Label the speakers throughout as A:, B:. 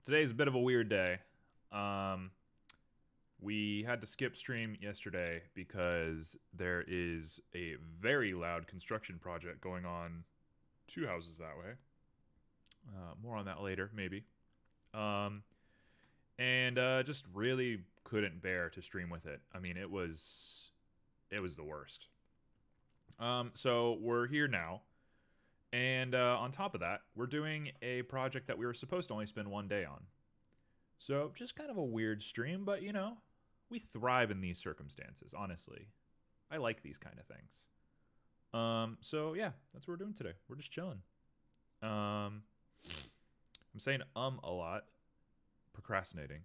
A: Today's a bit of a weird day. We had to skip stream yesterday because there is a very loud construction project going on 2 houses that way. More on that later, maybe. And just really couldn't bear to stream with it. I mean, it was the worst. So we're here now. And on top of that, we're doing a project that we were supposed to only spend one day on. So just kind of a weird stream, but you know, we thrive in these circumstances, honestly. I like these kind of things. So yeah, that's what we're doing today. We're just chilling. I'm saying a lot, procrastinating.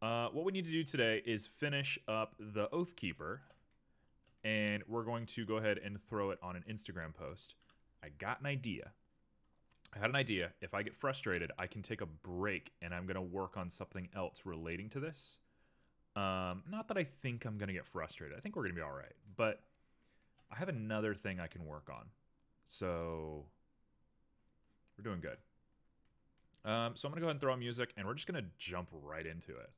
A: What we need to do today is finish up the Oathkeeper, and we're going to go ahead and throw it on an Instagram post. I got an idea. I had an idea. If I get frustrated, I can take a break, and I'm going to work on something else relating to this. Not that I think I'm going to get frustrated. I think we're going to be all right. But I have another thing I can work on. So we're doing good. So I'm going to go ahead and throw on music, and we're just going to jump right into it.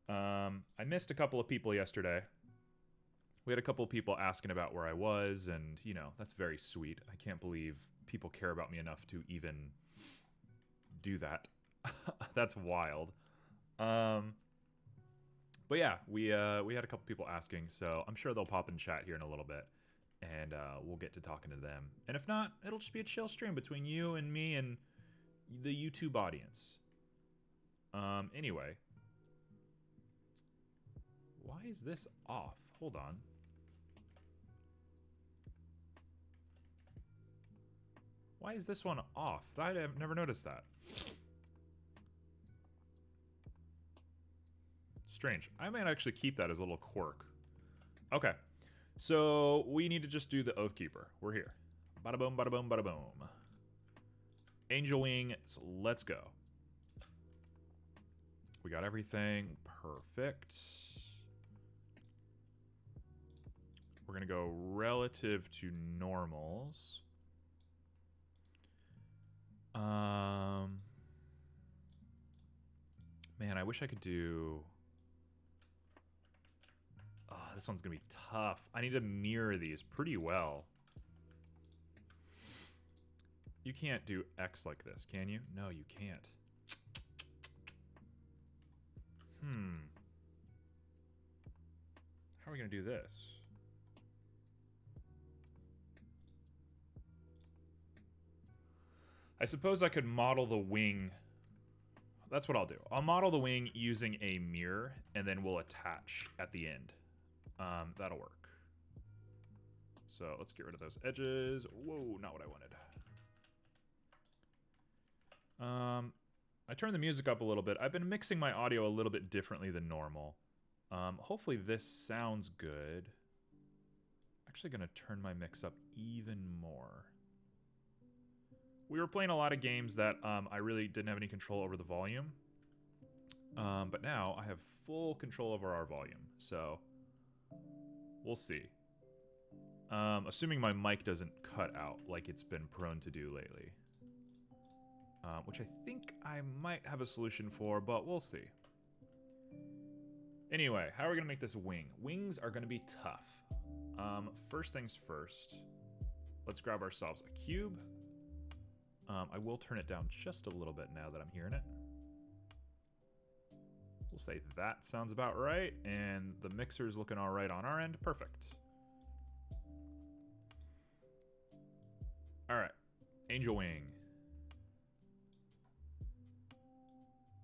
A: I missed a couple of people yesterday. We had a couple of people asking about where I was, and, you know, that's very sweet. I can't believe people care about me enough to even do that. That's wild. But yeah, we had a couple people asking, so I'm sure they'll pop in chat here in a little bit, and we'll get to talking to them. And if not, it'll just be a chill stream between you and me and the YouTube audience. Anyway. Why is this off? Hold on. Why is this one off? I've never noticed that. Strange. I might actually keep that as a little quirk. Okay. So, we need to just do the Oathkeeper. We're here. Bada boom, bada boom, bada boom. Angel Wing, so let's go. We got everything. Perfect. We're going to go relative to normals. Man, I wish I could do... Oh, this one's going to be tough. I need to mirror these pretty well. You can't do X like this, can you? No, you can't. How are we going to do this? I suppose I could model the wing. That's what I'll do. I'll model the wing using a mirror, and then we'll attach at the end. That'll work. So let's get rid of those edges. Whoa, not what I wanted. I turned the music up a little bit. I've been mixing my audio a little bit differently than normal. Hopefully this sounds good. Actually going to turn my mix up even more. We were playing a lot of games that I really didn't have any control over the volume. But now I have full control over our volume. So we'll see. Assuming my mic doesn't cut out like it's been prone to do lately. Which I think I might have a solution for, but we'll see. Anyway, how are we going to make this wing? Wings are going to be tough. First things first. Let's grab ourselves a cube. I will turn it down just a little bit now that I'm hearing it. We'll say that sounds about right, and the mixer's looking all right on our end. Perfect. All right, Angel Wing.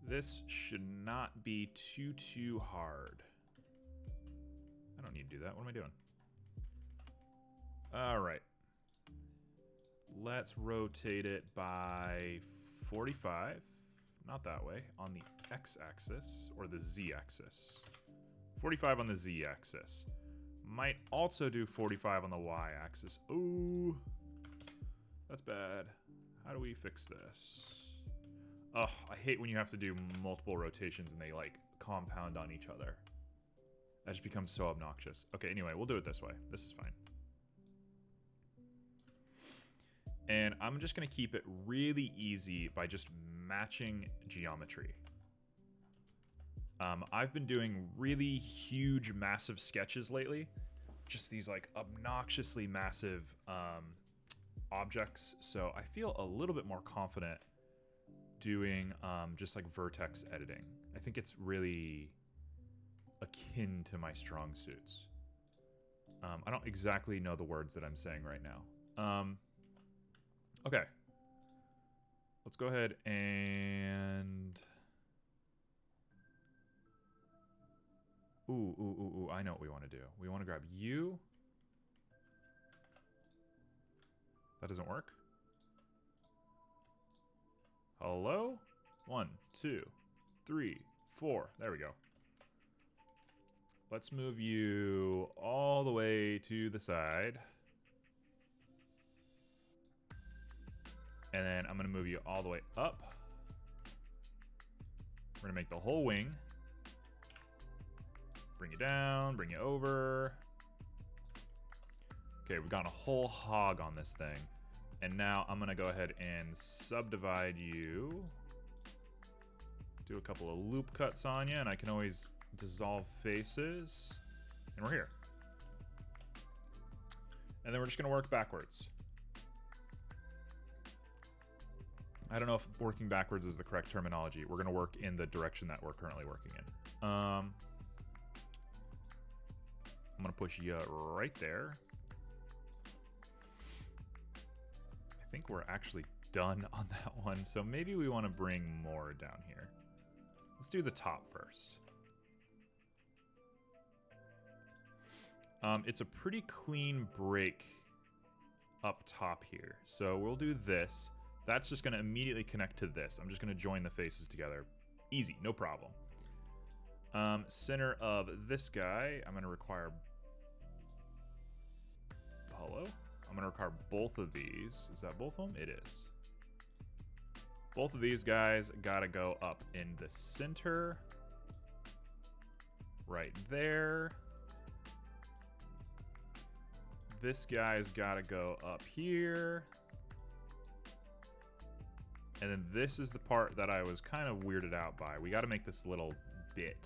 A: This should not be too hard. I don't need to do that. What am I doing? All right. Let's rotate it by 45. Not that way. On the x-axis or the z-axis. 45 on the z-axis. Might also do 45 on the y-axis. Ooh. That's bad. How do we fix this? Ugh, I hate when you have to do multiple rotations and they, like, compound on each other. That just becomes so obnoxious. Okay, anyway, we'll do it this way. This is fine. And I'm just going to keep it really easy by just matching geometry. I've been doing really huge, massive sketches lately. Just these like obnoxiously massive objects. So I feel a little bit more confident doing just like vertex editing. I think it's really akin to my strong suits. I don't exactly know the words that I'm saying right now. Okay. Let's go ahead and... Ooh, I know what we want to do. We want to grab you. That doesn't work. Hello? 1, 2, 3, 4. There we go. Let's move you all the way to the side. And then I'm going to move you all the way up. We're going to make the whole wing. Bring you down, bring you over. Okay, we've got a whole hog on this thing. And now I'm going to go ahead and subdivide you. Do a couple of loop cuts on you, and I can always dissolve faces. And we're here. And then we're just going to work backwards. I don't know if working backwards is the correct terminology. We're going to work in the direction that we're currently working in. I'm going to push you right there. I think we're actually done on that one, so maybe we want to bring more down here. Let's do the top first. It's a pretty clean break up top here. So we'll do this. That's just going to immediately connect to this. I'm just going to join the faces together. Easy, no problem. Center of this guy, I'm going to require... Hello? I'm going to require both of these. Is that both of them? It is. Both of these guys got to go up in the center. Right there. This guy's got to go up here. And then this is the part that I was kind of weirded out by. We got to make this little bit.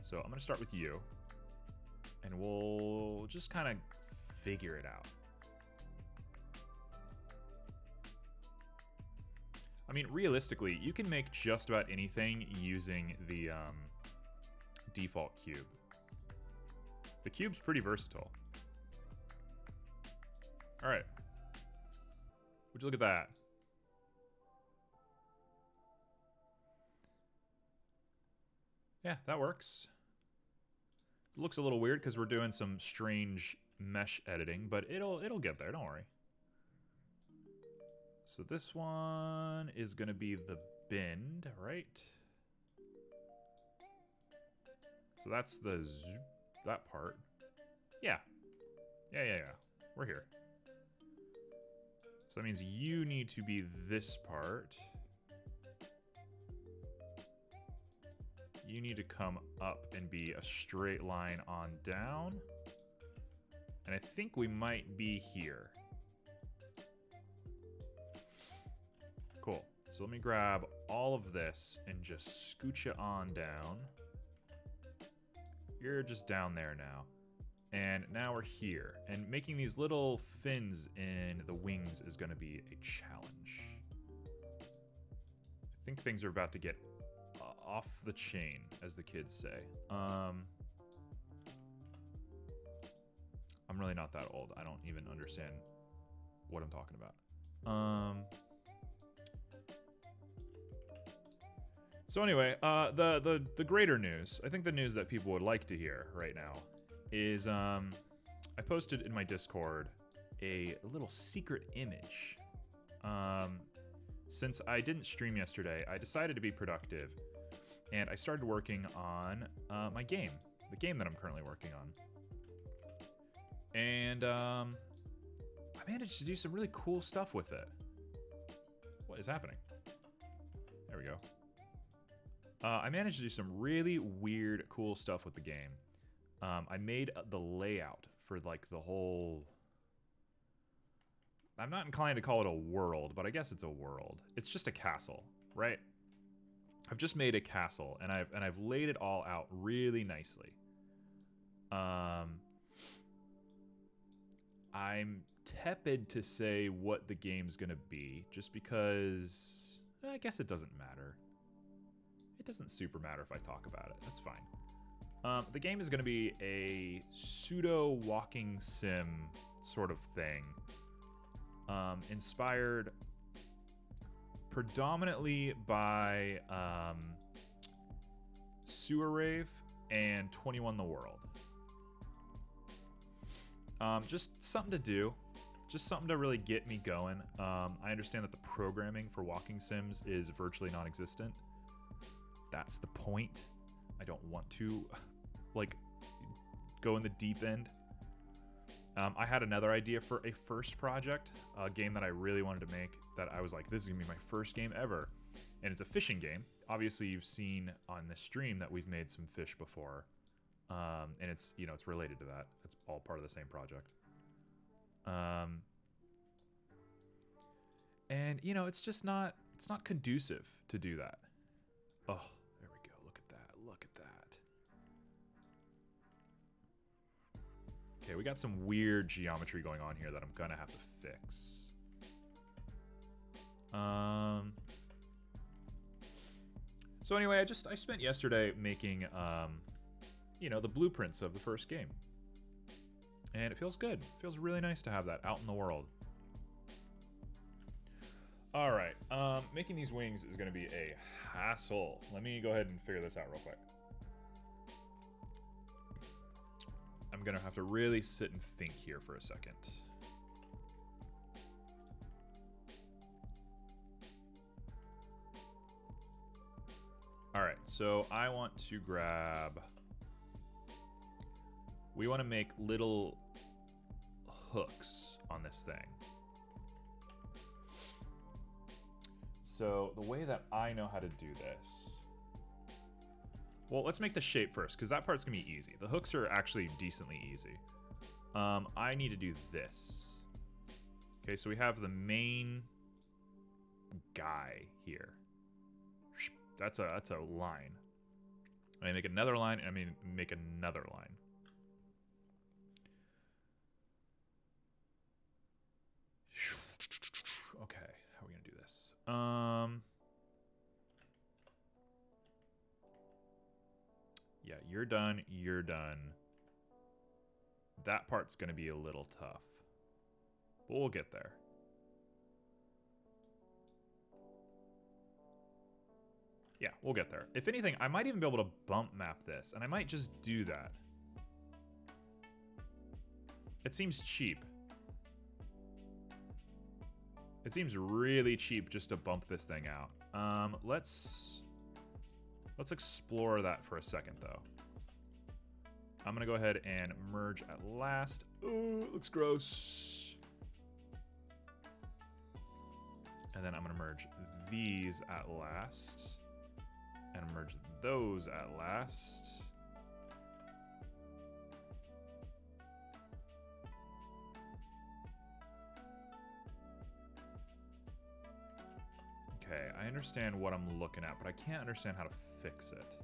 A: So I'm going to start with you. And we'll just kind of figure it out. I mean, realistically, you can make just about anything using the default cube. The cube's pretty versatile. All right. Would you look at that? Yeah, that works. It looks a little weird because we're doing some strange mesh editing, but it'll get there, don't worry. So this one is going to be the bend, right? So that's the that part. Yeah. Yeah. We're here. So that means you need to be this part. You need to come up and be a straight line on down. And I think we might be here. Cool. So let me grab all of this and just scooch you on down. You're just down there now. And now we're here. And making these little fins in the wings is going to be a challenge. I think things are about to get off the chain, as the kids say. I'm really not that old. I don't even understand what I'm talking about. So anyway, the greater news, I think the news that people would like to hear right now is I posted in my Discord a little secret image. Since I didn't stream yesterday, I decided to be productive, and I started working on my game, the game that I'm currently working on. And I managed to do some really cool stuff with it. What is happening? There we go. I managed to do some really weird, cool stuff with the game. I made the layout for like the whole... I'm not inclined to call it a world, but I guess it's a world. It's just a castle, right? I've just made a castle, and I've laid it all out really nicely. I'm tepid to say what the game's gonna be, just because I guess it doesn't matter. It doesn't super matter if I talk about it. That's fine. The game is gonna be a pseudo walking sim sort of thing, inspired predominantly by Sewer Rave and 21 The World. Just something to do. Just something to really get me going. I understand that the programming for walking sims is virtually non-existent. That's the point. I don't want to, like, go in the deep end. I had another idea for a first project, a game that I really wanted to make, that I was like, this is going to be my first game ever. And it's a fishing game. Obviously, you've seen on this stream that we've made some fish before. And it's, you know, it's related to that. It's all part of the same project. And, you know, it's just not, it's not conducive to do that. Oh, there we go. Look at that. Look at that. Okay, we got some weird geometry going on here that I'm gonna have to fix. So anyway, I spent yesterday making, you know, the blueprints of the first game. And it feels good. It feels really nice to have that out in the world. All right, making these wings is gonna be a hassle. Let me go ahead and figure this out real quick. I'm gonna have to really sit and think here for a second. All right, so I want to grab, we want to make little hooks on this thing. So the way that I know how to do this, well, let's make the shape first, because that part's gonna be easy. The hooks are actually decently easy. I need to do this. Okay, so we have the main guy here. That's a line. I make another line, and I mean make another line. Okay, how are we gonna do this? Yeah, you're done, you're done. That part's gonna be a little tough, but we'll get there. Yeah, we'll get there. If anything, I might even be able to bump map this, and I might just do that. It seems cheap. It seems really cheap just to bump this thing out. Let's explore that for a second, though. I'm gonna go ahead and merge at last. Oh, it looks gross. And then I'm gonna merge these at last. And merge those at last. Okay, I understand what I'm looking at, but I can't understand how to fix it.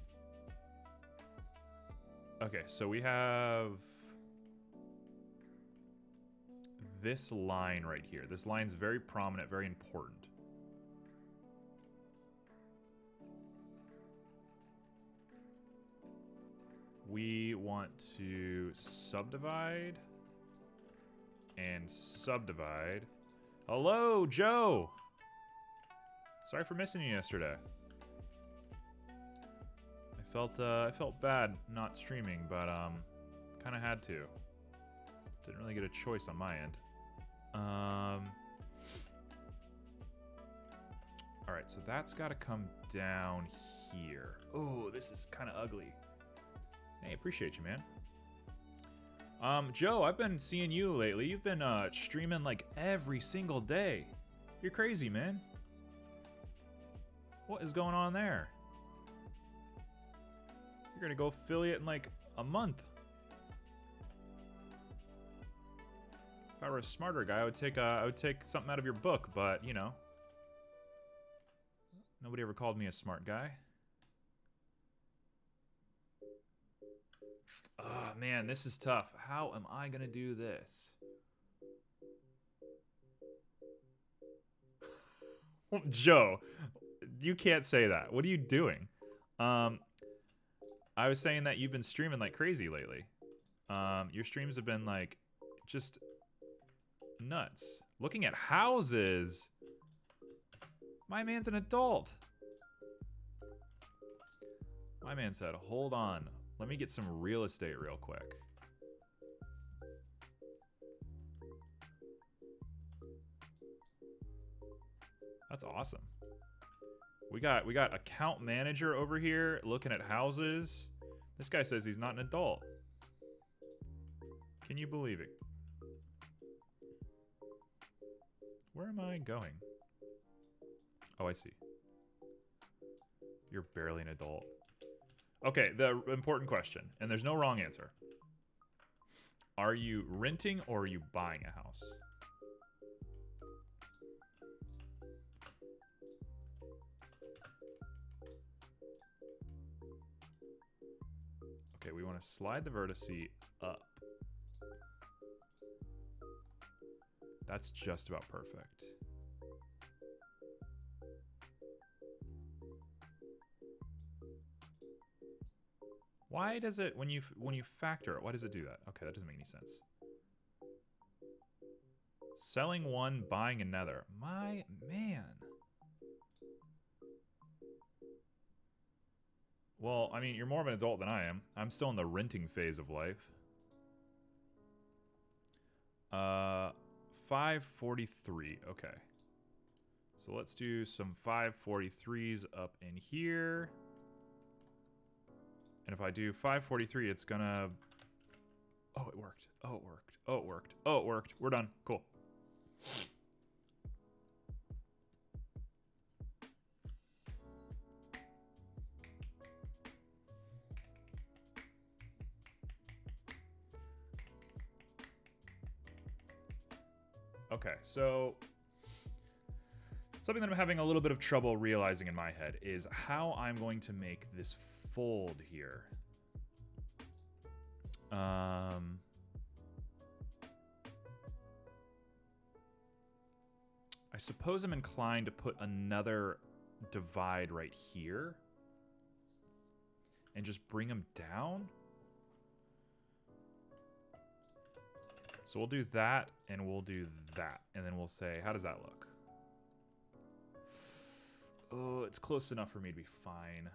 A: Okay, so we have this line right here. This line's very prominent, very important. We want to subdivide and subdivide. Hello, Joe! Sorry for missing you yesterday. I felt bad not streaming, but kind of had to. Didn't really get a choice on my end. All right, so that's got to come down here. Oh, this is kind of ugly. Hey, appreciate you, man. Joe, I've been seeing you lately. You've been streaming like every single day. You're crazy, man. What is going on there? You're gonna go affiliate in like a month. If I were a smarter guy, I would take something out of your book, but, you know. Nobody ever called me a smart guy. Oh, man, this is tough. How am I gonna do this? Joe, you can't say that. What are you doing? I was saying that you've been streaming like crazy lately. Your streams have been like just nuts. Looking at houses. My man's an adult. My man said, hold on. Let me get some real estate real quick. That's awesome. We got account manager over here looking at houses. This guy says he's not an adult. Can you believe it? Where am I going? Oh, I see. You're barely an adult. Okay, the important question, and there's no wrong answer. Are you renting or are you buying a house? Okay, we want to slide the vertice up. That's just about perfect. Why does it, when you factor it, why does it do that? Okay, that doesn't make any sense. Selling one, buying another. My man. Well, I mean, you're more of an adult than I am. I'm still in the renting phase of life. 543. Okay. So let's do some 543s up in here. And if I do 543, it's gonna... Oh, it worked. Oh, it worked. Oh, it worked. Oh, it worked. We're done. Cool. Okay, so something that I'm having a little bit of trouble realizing in my head is how I'm going to make this fold here. I suppose I'm inclined to put another divide right here and just bring them down. So we'll do that, and we'll do that, and then we'll say, how does that look? Oh, it's close enough for me to be fine.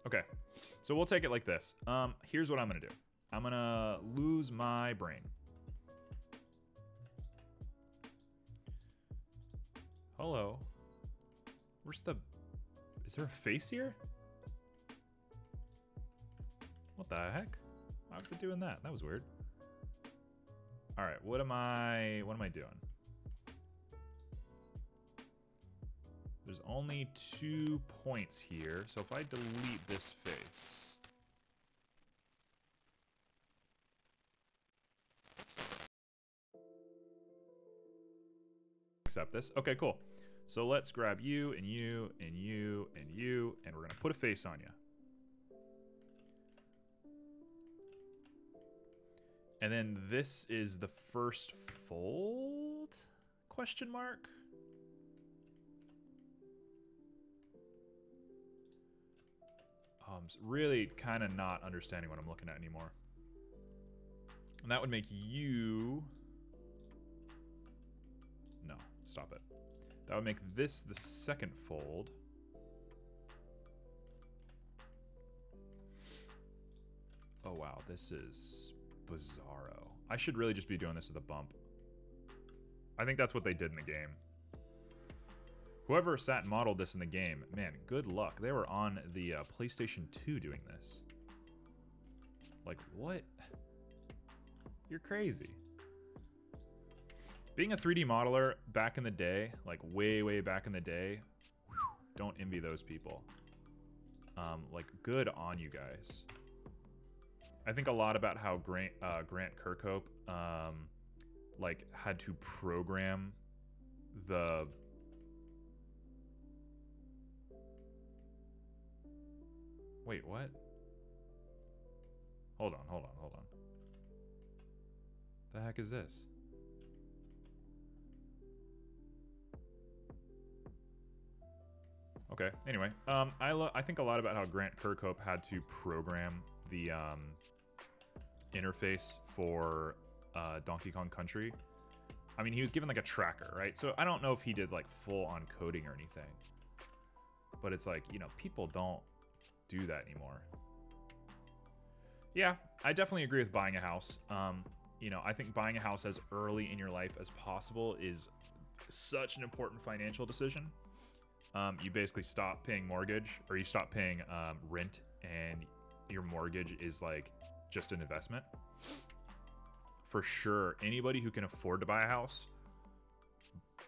A: Okay, so we'll take it like this. Here's what I'm gonna do. I'm gonna lose my brain. Hello. Where's the... Is there a face here? What the heck? Why was it doing that? That was weird. All right, what am I doing? There's only 2 points here, so if I delete this face. Accept this. Okay, cool. So let's grab you and you and you and you, and we're gonna put a face on you. And then this is the first fold? Question mark? I'm really kind of not understanding what I'm looking at anymore. And that would make you... No, stop it. That would make this the second fold. Oh wow, this is bizarro. I should really just be doing this with a bump. I think that's what they did in the game. Whoever sat and modeled this in the game, man, good luck. They were on the PlayStation 2 doing this. Like, what? You're crazy. Being a 3D modeler back in the day, like way, way back in the day, don't envy those people. Like, good on you guys. I think a lot about how Grant Kirkhope like had to program the wait, what? Hold on. The heck is this? Okay. Anyway, I think a lot about how Grant Kirkhope had to program the interface for Donkey Kong Country. I mean, he was given like a tracker, right? So I don't know if he did like full-on coding or anything. But it's like, you know, people don't do that anymore. Yeah, I definitely agree with buying a house. You know, I think buying a house as early in your life as possible is such an important financial decision. You basically stop paying mortgage, or you stop paying rent, and your mortgage is like just an investment. For sure, anybody who can afford to buy a house,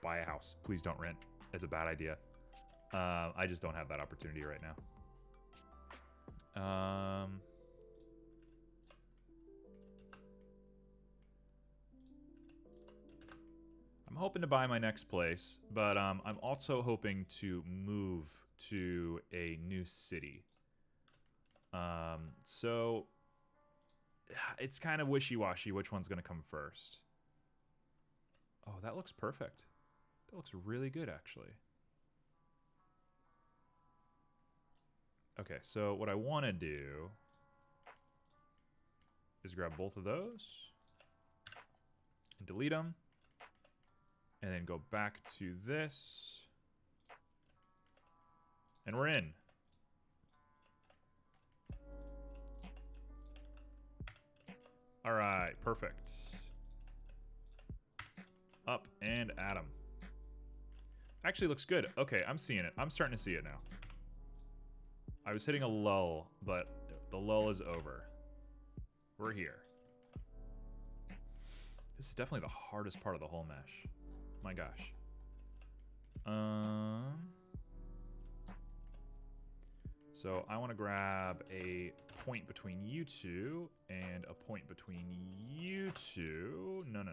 A: buy a house. Please don't rent. It's a bad idea. I just don't have that opportunity right now. I'm hoping to buy my next place, but I'm also hoping to move to a new city. So it's kind of wishy-washy which one's going to come first. Oh, that looks perfect. That looks really good, actually. Okay, so what I want to do is grab both of those and delete them. And then go back to this. And we're in. All right, perfect. Up and at 'em. Actually looks good. Okay, I'm seeing it. I'm starting to see it now. I was hitting a lull, but the lull is over. We're here. This is definitely the hardest part of the whole mesh. My gosh. So I want to grab a point between you two and a point between you two. No.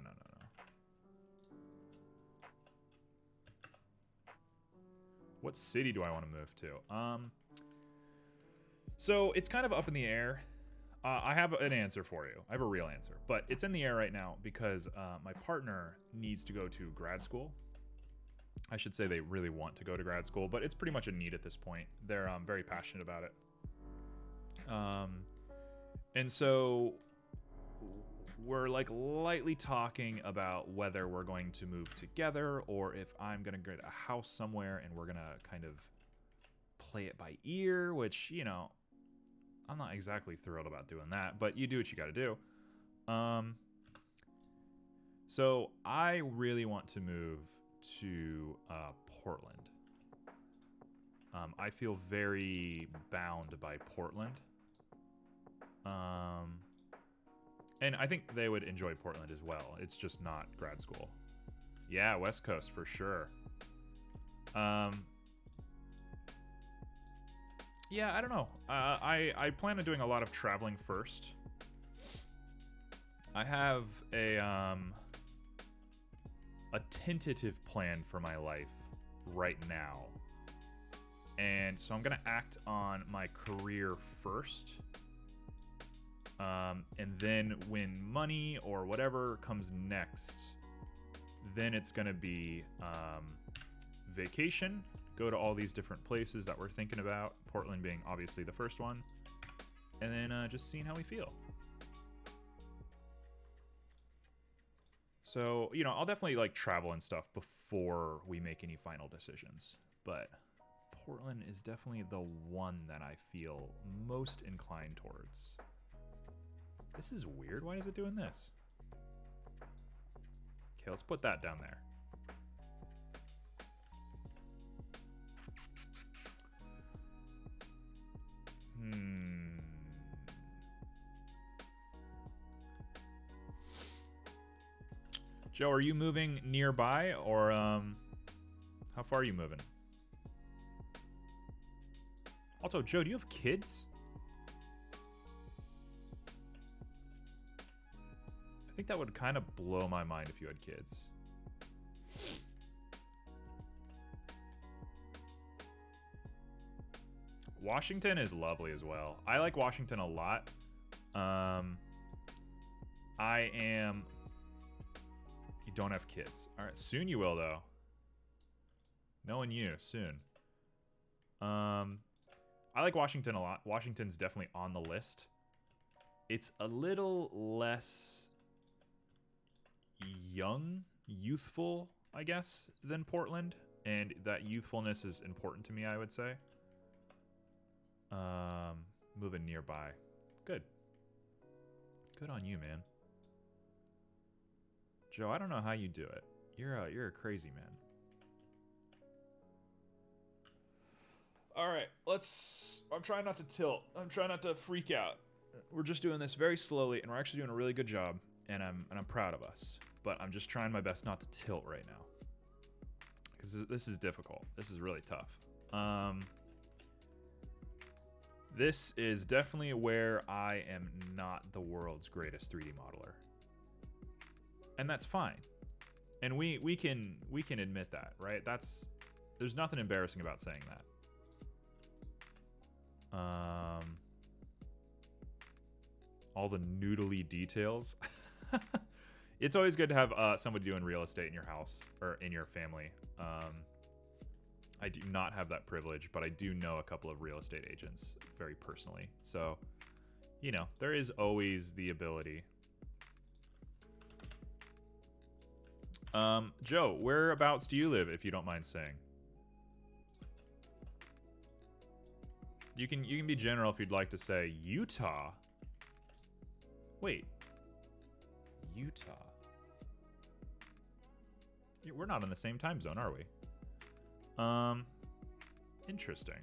A: What city do I want to move to? So it's kind of up in the air. I have an answer for you. I have a real answer, but it's in the air right now because my partner needs to go to grad school. I should say they really want to go to grad school, but it's pretty much a need at this point. They're very passionate about it. And so we're like lightly talking about whether we're going to move together or if I'm going to get a house somewhere and we're going to kind of play it by ear, which, you know, I'm not exactly thrilled about doing that, but you do what you got to do. So I really want to move to Portland. I feel very bound by Portland. And I think they would enjoy Portland as well. It's just not grad school. Yeah, West Coast for sure. Yeah, I don't know. I plan on doing a lot of traveling first. I have a tentative plan for my life right now. And so I'm going to act on my career first. And then when money or whatever comes next, then it's going to be vacation. Go to all these different places that we're thinking about, Portland being obviously the first one, and then just seeing how we feel. So, you know, I'll definitely like travel and stuff before we make any final decisions, but Portland is definitely the one that I feel most inclined towards. This is weird. Why is it doing this? Okay, let's put that down there. Joe, are you moving nearby, or how far are you moving? Also, Joe, do you have kids? think that would kind of blow my mind if you had kids. Washington is lovely as well. I like Washington a lot. I am... You don't have kids. All right, soon you will, though. Knowing you, soon. I like Washington a lot. Washington's definitely on the list. It's a little less young, youthful, I guess, than Portland. And that youthfulness is important to me, I would say. Moving nearby. Good. Good on you, man. Joe, I don't know how you do it. You're a crazy man. All right, I'm trying not to tilt. I'm trying not to freak out. We're just doing this very slowly, and we're actually doing a really good job, and I'm proud of us. But I'm just trying my best not to tilt right now, because this is difficult. This is really tough. This is definitely where I am not the world's greatest 3D modeler. And that's fine. And we can admit that, right? There's nothing embarrassing about saying that. All the noodly details. It's always good to have somebody doing real estate in your house or in your family. I do not have that privilege, but I do know a couple of real estate agents very personally. So, you know, there is always the ability. Joe, whereabouts do you live, if you don't mind saying? You can be general if you'd like to say Utah. Wait. Utah. We're not in the same time zone, are we? Interesting.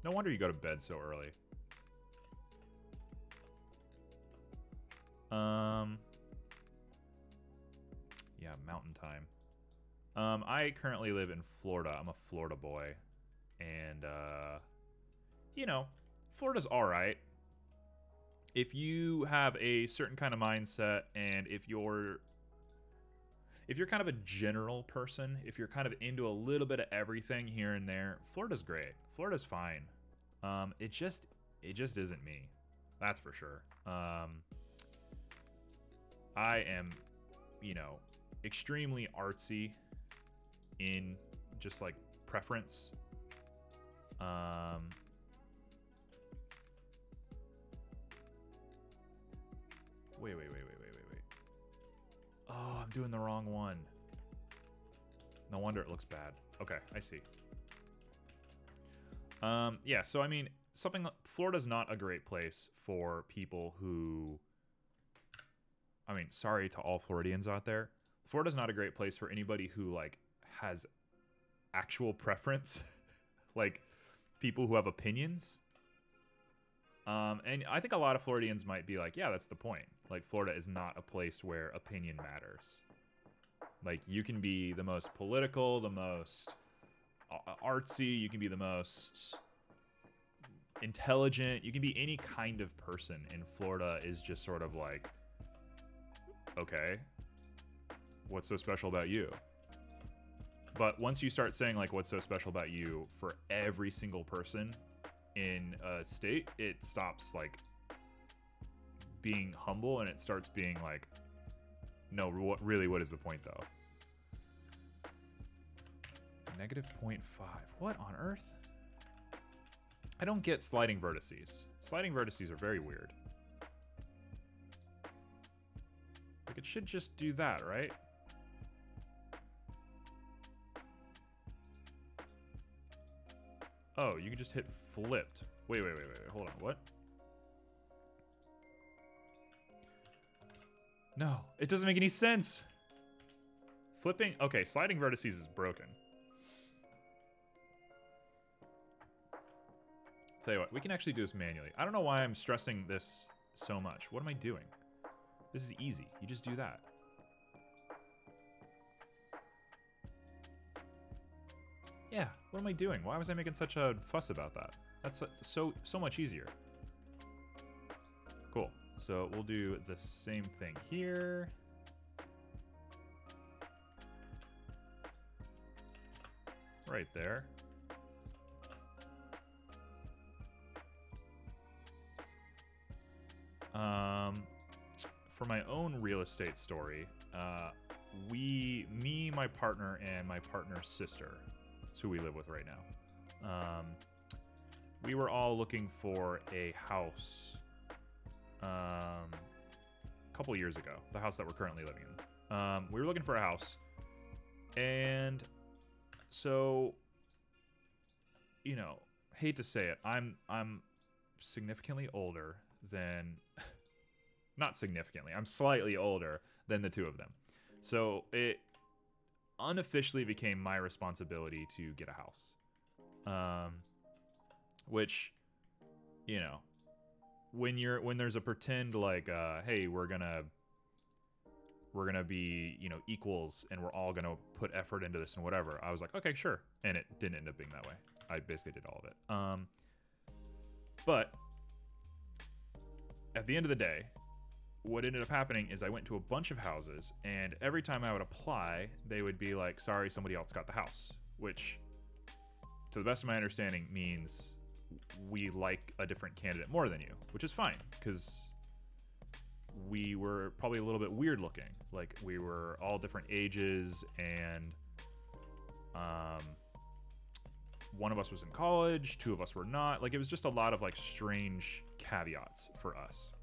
A: No wonder you go to bed so early. Yeah, mountain time. I currently live in Florida. I'm a Florida boy. And, you know, Florida's all right. If you have a certain kind of mindset, and if you're kind of a general person, if you're kind of into a little bit of everything here and there, Florida's great. Florida's fine. It just isn't me. That's for sure. I am, you know, extremely artsy in just like preference. Wait. Oh, I'm doing the wrong one. No wonder it looks bad. Okay, I see. Yeah, so I mean, Florida's not a great place for people who, I mean, sorry to all Floridians out there. Florida's not a great place for anybody who, like, has actual preference. Like, people who have opinions. And I think a lot of Floridians might be like, yeah, that's the point. Like, Florida is not a place where opinion matters. Like, you can be the most political, the most artsy, you can be the most intelligent, you can be any kind of person, and Florida is just sort of like, okay, what's so special about you? But once you start saying, like, what's so special about you for every single person in a state, it stops, like, being humble, and it starts being like, no, what is the point, though? -0.5. What on earth? I don't get sliding vertices. Sliding vertices are very weird. Like, it should just do that, right? Oh, you can just hit flipped. Wait. Hold on, what? No, it doesn't make any sense. Flipping, okay, sliding vertices is broken. Tell you what, we can actually do this manually. I don't know why I'm stressing this so much. What am I doing? This is easy. You just do that. Yeah, what am I doing? Why was I making such a fuss about that? That's so much easier. Cool. So we'll do the same thing here. right there. For my own real estate story, me, my partner, and my partner's sister, that's who we live with right now. We were all looking for a house a couple years ago, the house that we're currently living in. We were looking for a house, and so, you know, hate to say it, I'm significantly older than, not significantly, I'm slightly older than the two of them. So it unofficially became my responsibility to get a house. Which, you know, when there's a pretend like, hey, we're gonna be, you know, equals and we're all gonna put effort into this and whatever, I was like, okay, sure. And it didn't end up being that way. I basically did all of it. But at the end of the day, what ended up happening is I went to a bunch of houses, and every time I would apply, they would be like, sorry, somebody else got the house, which, to the best of my understanding, means we like a different candidate more than you, which is fine, because we were probably a little bit weird looking. Like, we were all different ages, and one of us was in college, two of us were not. Like, it was just a lot of, like, strange caveats for us.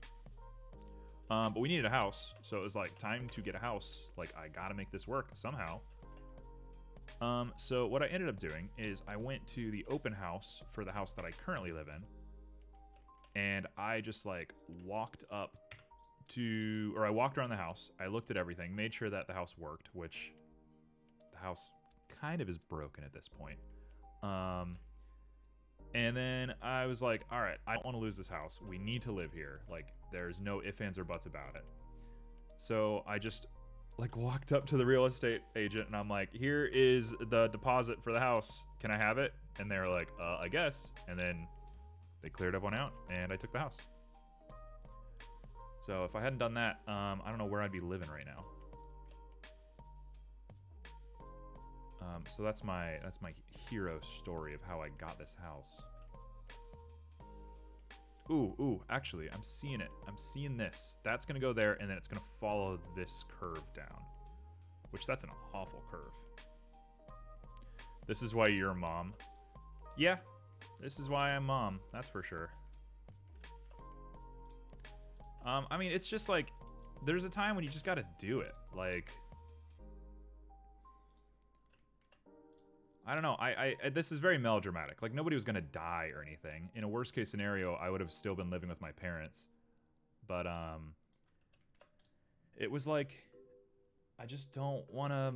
A: But we needed a house, so it was like, time to get a house. Like, I gotta make this work somehow. So what I ended up doing is I went to the open house for the house that I currently live in, and I just, like, walked around the house. I looked at everything, made sure that the house worked, which the house kind of is broken at this point. And then I was like, all right, I don't want to lose this house. We need to live here. Like, there's no ifs, ands, or buts about it. So I just, like, walked up to the real estate agent, and I'm like, here is the deposit for the house. Can I have it? And they were like, I guess. And then they cleared everyone out, and I took the house. So if I hadn't done that, I don't know where I'd be living right now. So that's my hero story of how I got this house. Ooh, actually, I'm seeing it. I'm seeing this. That's gonna go there, and then it's gonna follow this curve down. Which, that's an awful curve. This is why you're mom. Yeah, this is why I'm mom. That's for sure. I mean, it's just like, there's a time when you just gotta do it. Like, I don't know. This is very melodramatic. Like, nobody was gonna die or anything. In a worst case scenario, I would have still been living with my parents. But it was like, I just don't want to.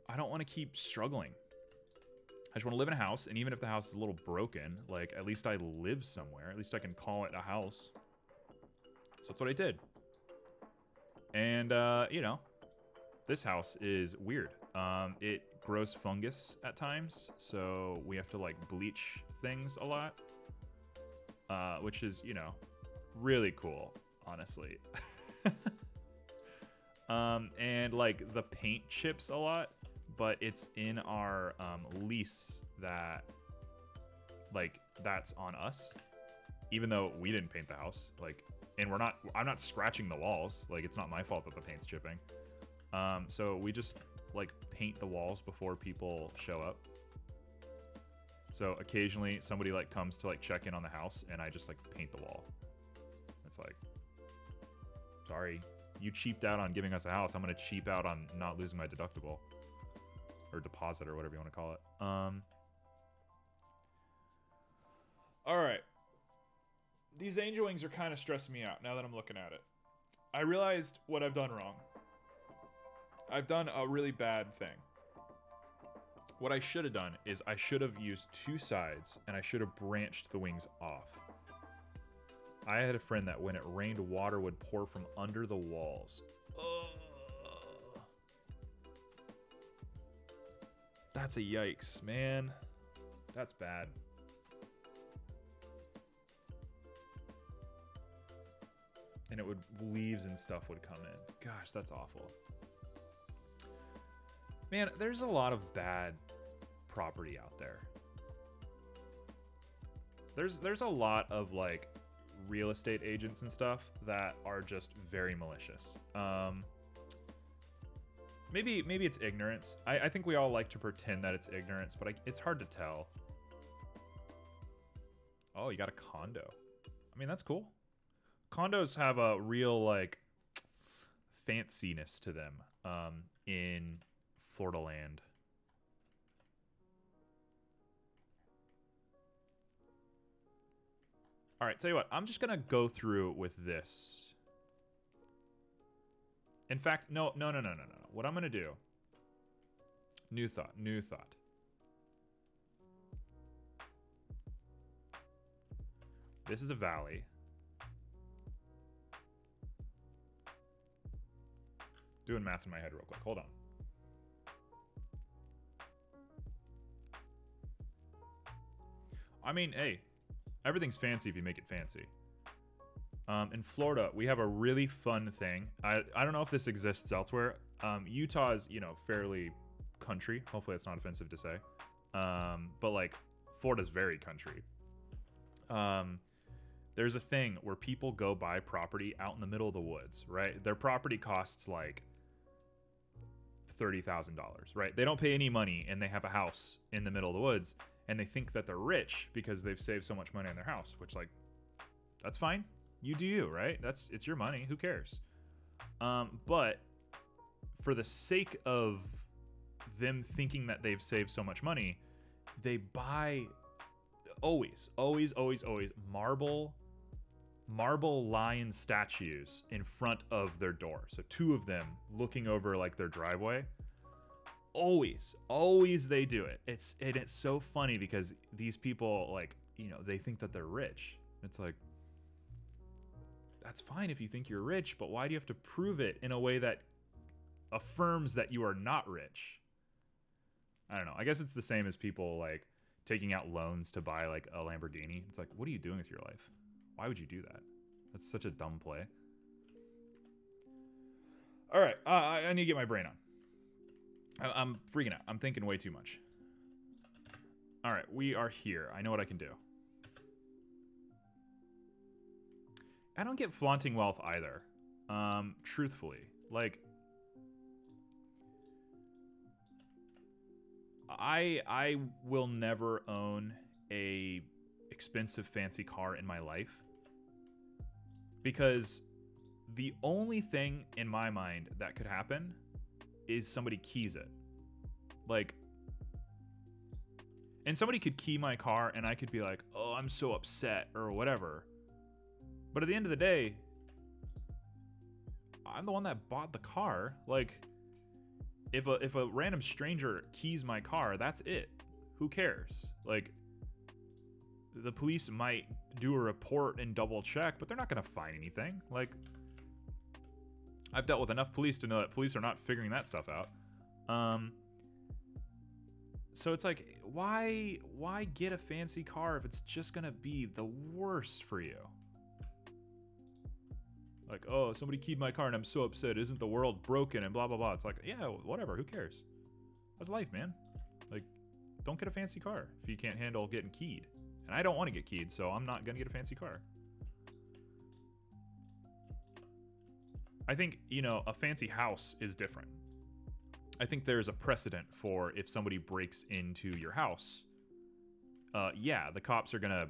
A: I don't want to keep struggling. I just want to live in a house, and even if the house is a little broken, like, at least I live somewhere. At least I can call it a house. So that's what I did. And you know, this house is weird. It grows fungus at times, so we have to, like, bleach things a lot, which is, you know, really cool, honestly. And, like, the paint chips a lot, but it's in our lease that, like, that's on us, even though we didn't paint the house. Like, and I'm not scratching the walls. Like, it's not my fault that the paint's chipping. So we just, like, paint the walls before people show up. So occasionally somebody, like, comes to, like, check in on the house, and I just, like, paint the wall. It's like, sorry, you cheaped out on giving us a house. I'm gonna cheap out on not losing my deductible or deposit or whatever you want to call it. All right. These angel wings are kind of stressing me out now that I'm looking at it. I realized what I've done wrong. I've done a really bad thing. What I should have done is I should have used two sides, and I should have branched the wings off. I had a friend that when it rained, water would pour from under the walls. Ugh. That's a yikes, man. That's bad. And it would, leaves and stuff would come in. Gosh, that's awful. Man, there's a lot of bad property out there. There's a lot of like real estate agents and stuff that are just very malicious. Maybe it's ignorance. I think we all like to pretend that it's ignorance, but it's hard to tell. Oh, you got a condo. I mean, that's cool. Condos have a real like fanciness to them in Florida land. All right, tell you what, I'm just gonna go through with this. In fact, no. What I'm gonna do, new thought. This is a valley. Doing math in my head real quick, hold on. I mean, hey, everything's fancy if you make it fancy. In Florida, we have a really fun thing. I don't know if this exists elsewhere. Utah is, you know, fairly country. Hopefully it's not offensive to say. But like, Florida's very country. There's a thing where people go buy property out in the middle of the woods, right? Their property costs like $30,000, right? They don't pay any money and they have a house in the middle of the woods and they think that they're rich because they've saved so much money on their house, which like, that's fine. You do you, right? It's your money. Who cares? But for the sake of them thinking that they've saved so much money, they buy always marble lion statues in front of their door. So two of them looking over like their driveway. Always they do it. It's so funny because these people, like, you know, they think that they're rich. It's like, that's fine if you think you're rich, but why do you have to prove it in a way that affirms that you are not rich? I don't know. I guess it's the same as people like taking out loans to buy like a Lamborghini. It's like, what are you doing with your life? Why would you do that? That's such a dumb play. All right, I need to get my brain on. I'm freaking out. I'm thinking way too much. All right, we are here. I know what I can do. I don't get flaunting wealth either. Truthfully, like, I will never own a expensive fancy car in my life because the only thing in my mind that could happen is somebody keys it. Like, and somebody could key my car and I could be like, oh, I'm so upset or whatever. But at the end of the day, I'm the one that bought the car. Like, if a random stranger keys my car, that's it. Who cares? Like, the police might do a report and double check, but they're not going to find anything. Like, I've dealt with enough police to know that police are not figuring that stuff out. So it's like, why get a fancy car if it's just going to be the worst for you? Like, oh, somebody keyed my car and I'm so upset. Isn't the world broken and blah, blah, blah. It's like, yeah, whatever. Who cares? That's life, man. Like, don't get a fancy car if you can't handle getting keyed. And I don't want to get keyed, so I'm not going to get a fancy car. I think, you know, a fancy house is different. I think there's a precedent for if somebody breaks into your house, yeah, the cops are going to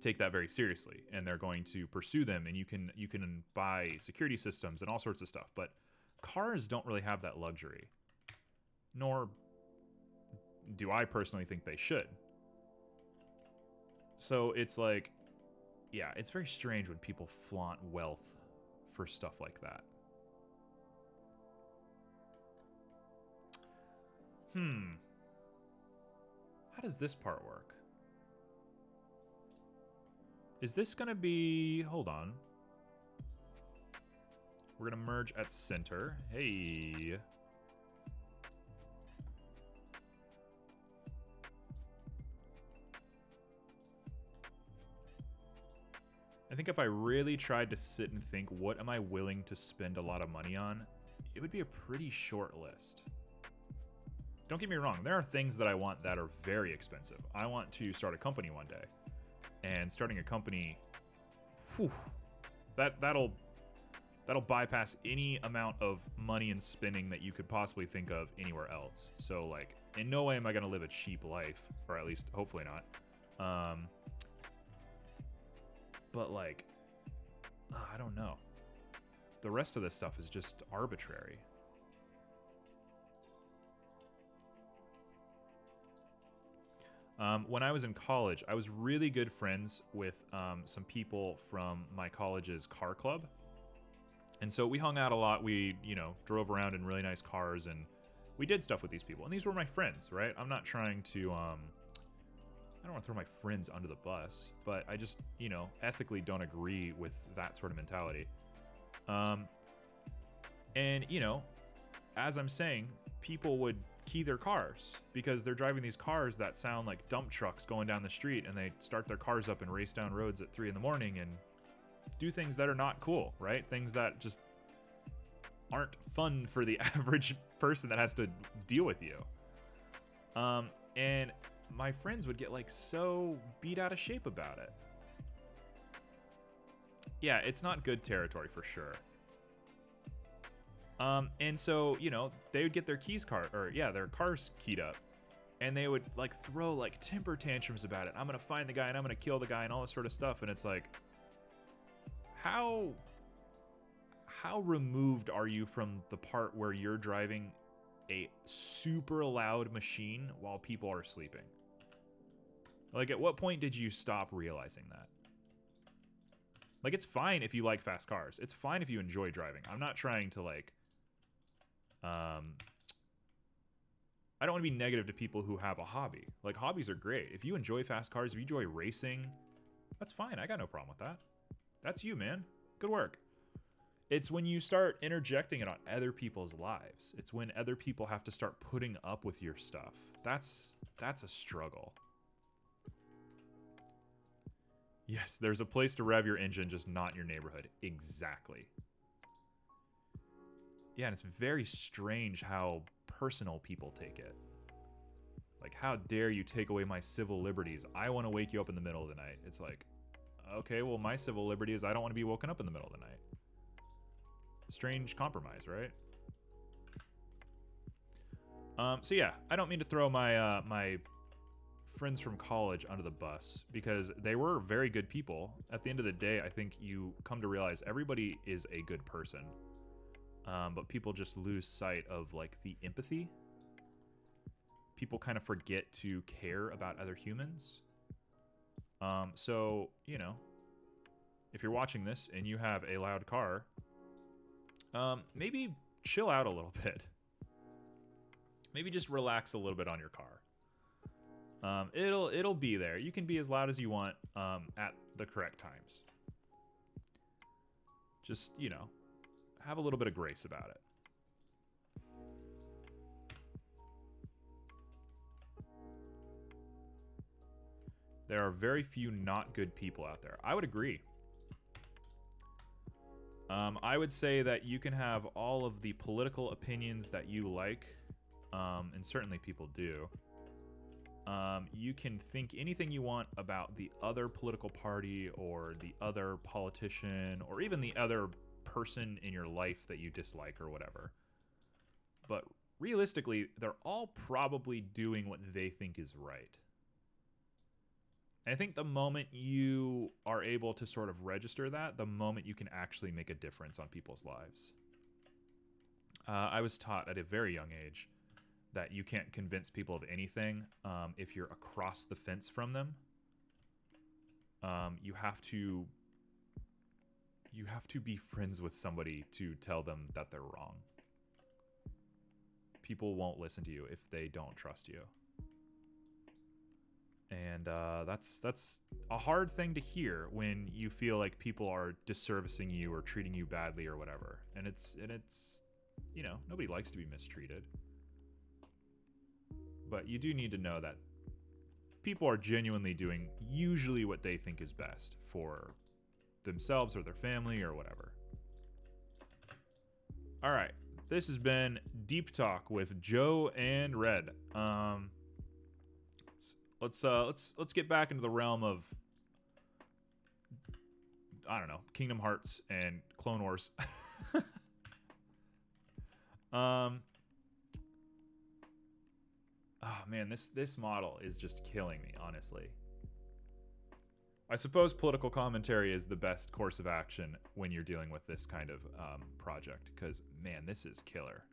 A: take that very seriously and they're going to pursue them, and you can buy security systems and all sorts of stuff. But cars don't really have that luxury, nor do I personally think they should. So it's like, yeah, it's very strange when people flaunt wealth for stuff like that. How does this part work? Is this gonna be... Hold on. We're gonna merge at center. Hey. I think if I really tried to sit and think, what am I willing to spend a lot of money on? It would be a pretty short list. don't get me wrong. There are things that I want that are very expensive. I want to start a company one day. And starting a company, whew, that'll bypass any amount of money and spending that you could possibly think of anywhere else. So, like, in no way am I going to live a cheap life, or at least hopefully not. But, like, I don't know. The rest of this stuff is just arbitrary. When I was in college, I was really good friends with some people from my college's car club. And so we hung out a lot. We, you know, drove around in really nice cars, and we did stuff with these people. And these were my friends, right? I'm not trying to, I don't want to throw my friends under the bus, but I just, you know, ethically don't agree with that sort of mentality. And, you know, as I'm saying, people would key their cars because they're driving these cars that sound like dump trucks going down the street, and they start their cars up and race down roads at 3 in the morning and do things that are not cool, right? Things that just aren't fun for the average person that has to deal with you. And my friends would get like so beat out of shape about it. Yeah, it's not good territory for sure. And so, you know, they would get their their cars keyed up, and they would like throw like temper tantrums about it. I'm gonna find the guy and I'm gonna kill the guy and all this sort of stuff. And it's like, how removed are you from the part where you're driving a super loud machine while people are sleeping? Like, at what point did you stop realizing that? Like, it's fine if you like fast cars. It's fine if you enjoy driving. I'm not trying to, like, I don't want to be negative to people who have a hobby. Like, hobbies are great. If you enjoy fast cars, if you enjoy racing, that's fine. I got no problem with that. That's you, man. Good work. It's when you start interjecting it on other people's lives. It's when other people have to start putting up with your stuff. That's a struggle. Yes, there's a place to rev your engine, just not in your neighborhood. Exactly. Yeah, and it's very strange how personal people take it. Like, how dare you take away my civil liberties? I want to wake you up in the middle of the night. It's like, okay, well, my civil liberty is I don't want to be woken up in the middle of the night. Strange compromise, right? So yeah, I don't mean to throw my my friends from college under the bus, because they were very good people. At the end of the day, I think you come to realize everybody is a good person, but people just lose sight of like the empathy. People kind of forget to care about other humans. So, you know, if you're watching this and you have a loud car, maybe chill out a little bit. Maybe just relax a little bit on your car. It'll be there. You can be as loud as you want at the correct times. Just, you know, have a little bit of grace about it. There are very few not good people out there. I would agree. I would say that you can have all of the political opinions that you like, and certainly people do. You can think anything you want about the other political party or the other politician or even the other person in your life that you dislike or whatever. But realistically, they're all probably doing what they think is right. And I think the moment you are able to sort of register that, the moment you can actually make a difference on people's lives. I was taught at a very young age that you can't convince people of anything if you're across the fence from them. You have to be friends with somebody to tell them that they're wrong. People won't listen to you if they don't trust you. And that's a hard thing to hear when you feel like people are disservicing you or treating you badly or whatever. And it's you know, nobody likes to be mistreated. But you do need to know that people are genuinely doing usually what they think is best for themselves or their family or whatever. All right, this has been Deep Talk with Joe and Red. Let's get back into the realm of, I don't know, Kingdom Hearts and Clone Wars. Oh man, this model is just killing me, honestly. I suppose political commentary is the best course of action when you're dealing with this kind of project, because, man, this is killer.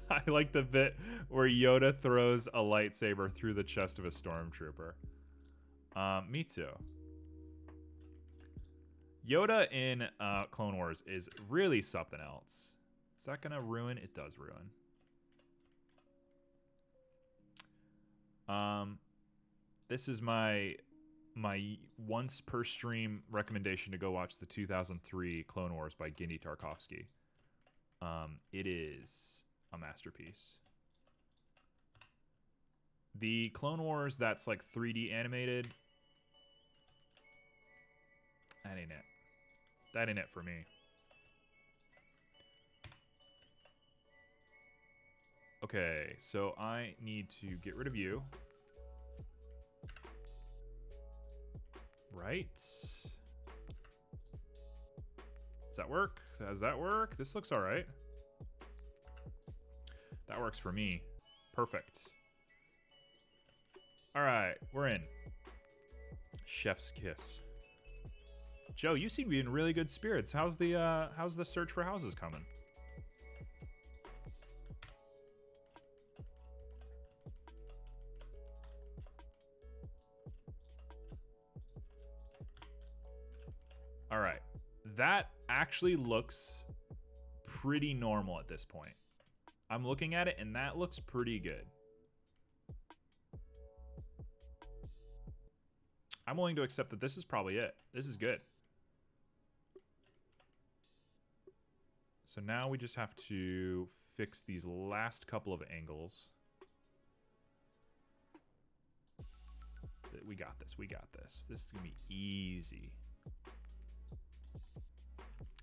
A: I like the bit where Yoda throws a lightsaber through the chest of a stormtrooper. Me too. Yoda in Clone Wars is really something else. Is that gonna ruin? It does ruin. This is my once per stream recommendation to go watch the 2003 Clone Wars by Genndy Tartakovsky. It is a masterpiece. The Clone Wars that's like 3D animated, that ain't it. That ain't it for me. Okay, so I need to get rid of you. Right? Does that work? Does that work? This looks all right. That works for me. Perfect. All right, we're in. Chef's kiss. Joe, you seem to be in really good spirits. How's the search for houses coming? All right. That actually looks pretty normal at this point. I'm looking at it, and that looks pretty good. I'm willing to accept that this is probably it. This is good. So now we just have to fix these last couple of angles. We got this. We got this. This is going to be easy.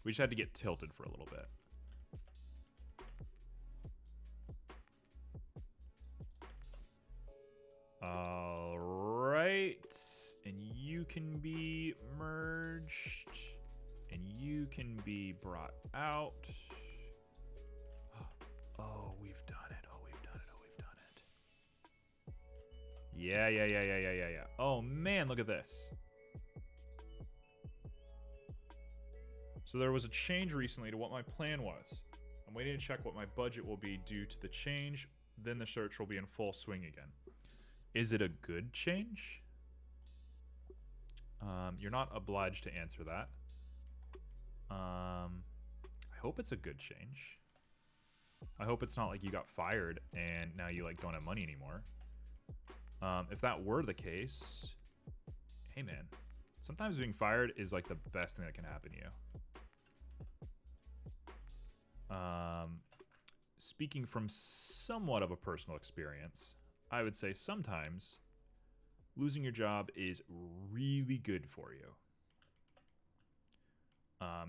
A: We just had to get tilted for a little bit. All right. And you can be merged. And you can be brought out. Oh, we've done it. Oh, we've done it. Oh, we've done it. Yeah. Oh, man, look at this. So there was a change recently to what my plan was. I'm waiting to check what my budget will be due to the change. Then the search will be in full swing again. Is it a good change? You're not obliged to answer that. I hope it's a good change. I hope it's not like you got fired and now you like don't have money anymore. If that were the case, hey man, sometimes being fired is like the best thing that can happen to you. Speaking from somewhat of a personal experience, I would say sometimes losing your job is really good for you.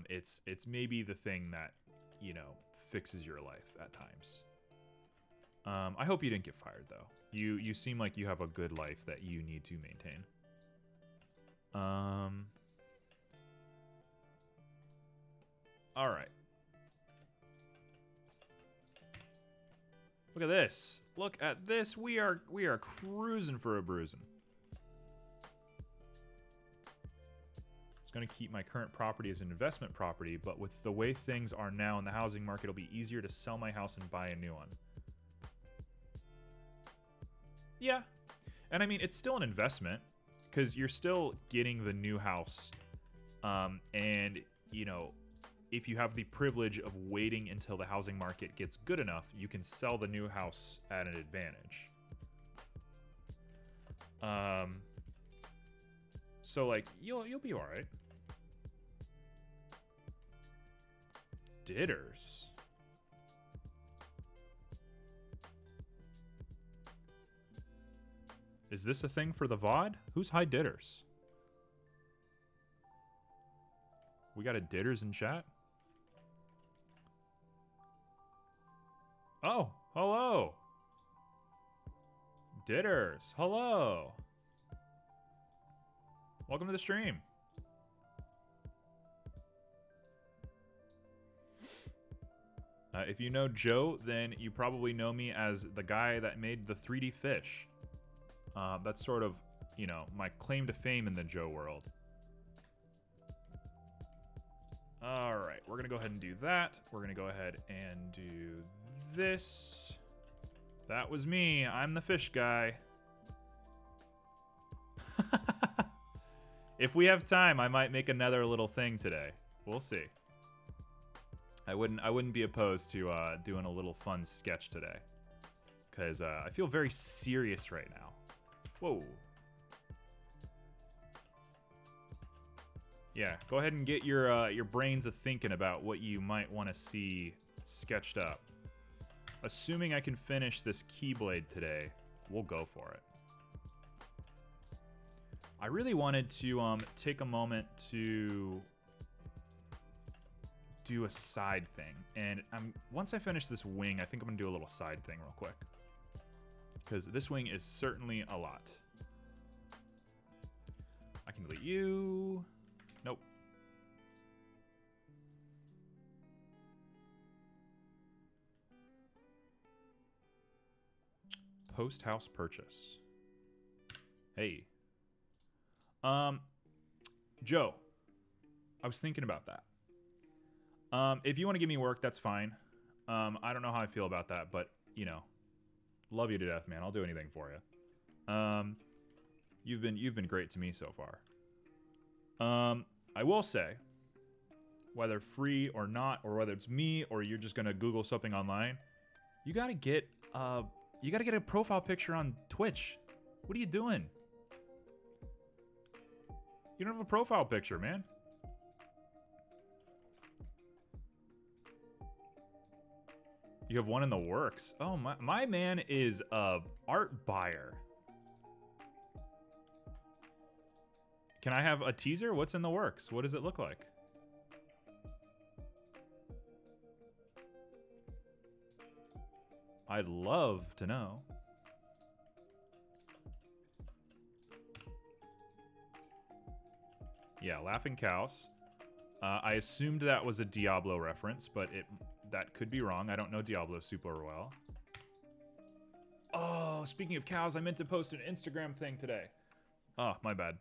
A: It's maybe the thing that, you know, fixes your life at times. I hope you didn't get fired though. You seem like you have a good life that you need to maintain. All right. Look at this. Look at this. We are cruising for a bruising. It's going to keep my current property as an investment property, but with the way things are now in the housing market, it'll be easier to sell my house and buy a new one. Yeah. And I mean, it's still an investment because you're still getting the new house. And, you know, if you have the privilege of waiting until the housing market gets good enough, you can sell the new house at an advantage. So like you'll be all right. Ditters. Is this a thing for the VOD? Who's high ditters? We got a Ditters in chat. Oh, hello. Ditters, hello. Welcome to the stream. If you know Joe, then you probably know me as the guy that made the 3D fish. That's sort of, you know, my claim to fame in the Joe world. All right, we're going to go ahead and do that. We're going to go ahead and do this. That was me. I'm the fish guy. If we have time, I might make another little thing today. We'll see. I wouldn't be opposed to doing a little fun sketch today, because I feel very serious right now. Whoa. Yeah, go ahead and get your brains a thinking about what you might want to see sketched up. Assuming I can finish this Keyblade today, we'll go for it. I really wanted to take a moment to do a side thing, and once I finish this wing, I think I'm gonna do a little side thing real quick, because this wing is certainly a lot. I can delete you. Nope. Post house purchase. Hey. Joe, I was thinking about that. If you want to give me work, that's fine. I don't know how I feel about that, but, you know, love you to death, man. I'll do anything for you. You've been great to me so far. I will say, whether free or not, or whether it's me or you're just gonna Google something online, you gotta get a profile picture on Twitch. What are you doing? You don't have a profile picture, man. You have one in the works. Oh, my man is a art buyer. Can I have a teaser? What's in the works? What does it look like? I'd love to know. Yeah, Laughing Cows. I assumed that was a Diablo reference, but that could be wrong. I don't know Diablo super well. Oh, speaking of cows, I meant to post an Instagram thing today. Oh, my bad.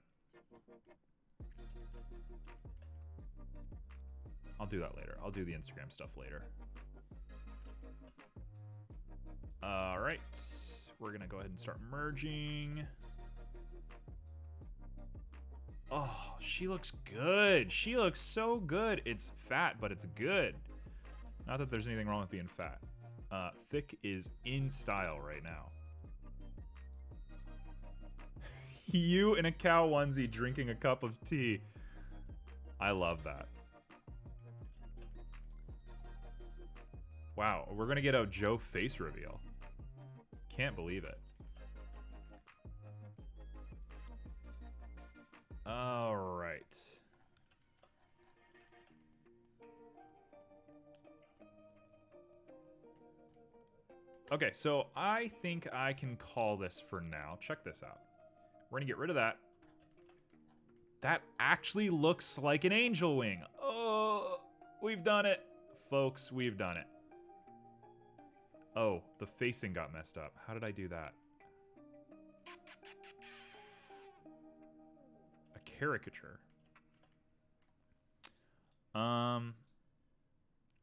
A: I'll do that later. I'll do the Instagram stuff later. All right. We're going to go ahead and start merging. Oh, she looks good. She looks so good. It's fat, but it's good. Not that there's anything wrong with being fat. Thick is in style right now. You in a cow onesie drinking a cup of tea. I love that. Wow, we're gonna get a Joe face reveal. Can't believe it. All right. Okay, so I think I can call this for now. Check this out. We're gonna get rid of that. That actually looks like an angel wing. Oh, we've done it. Folks, we've done it. Oh, the facing got messed up. How did I do that? A caricature. Whoa.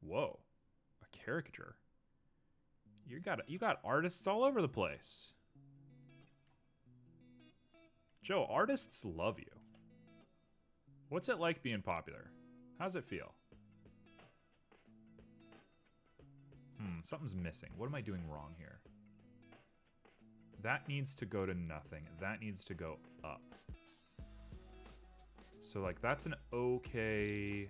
A: A caricature. You got artists all over the place. Joe, artists love you. What's it like being popular? How's it feel? Something's missing. What am I doing wrong here? That needs to go to nothing. That needs to go up. So, like, that's an okay...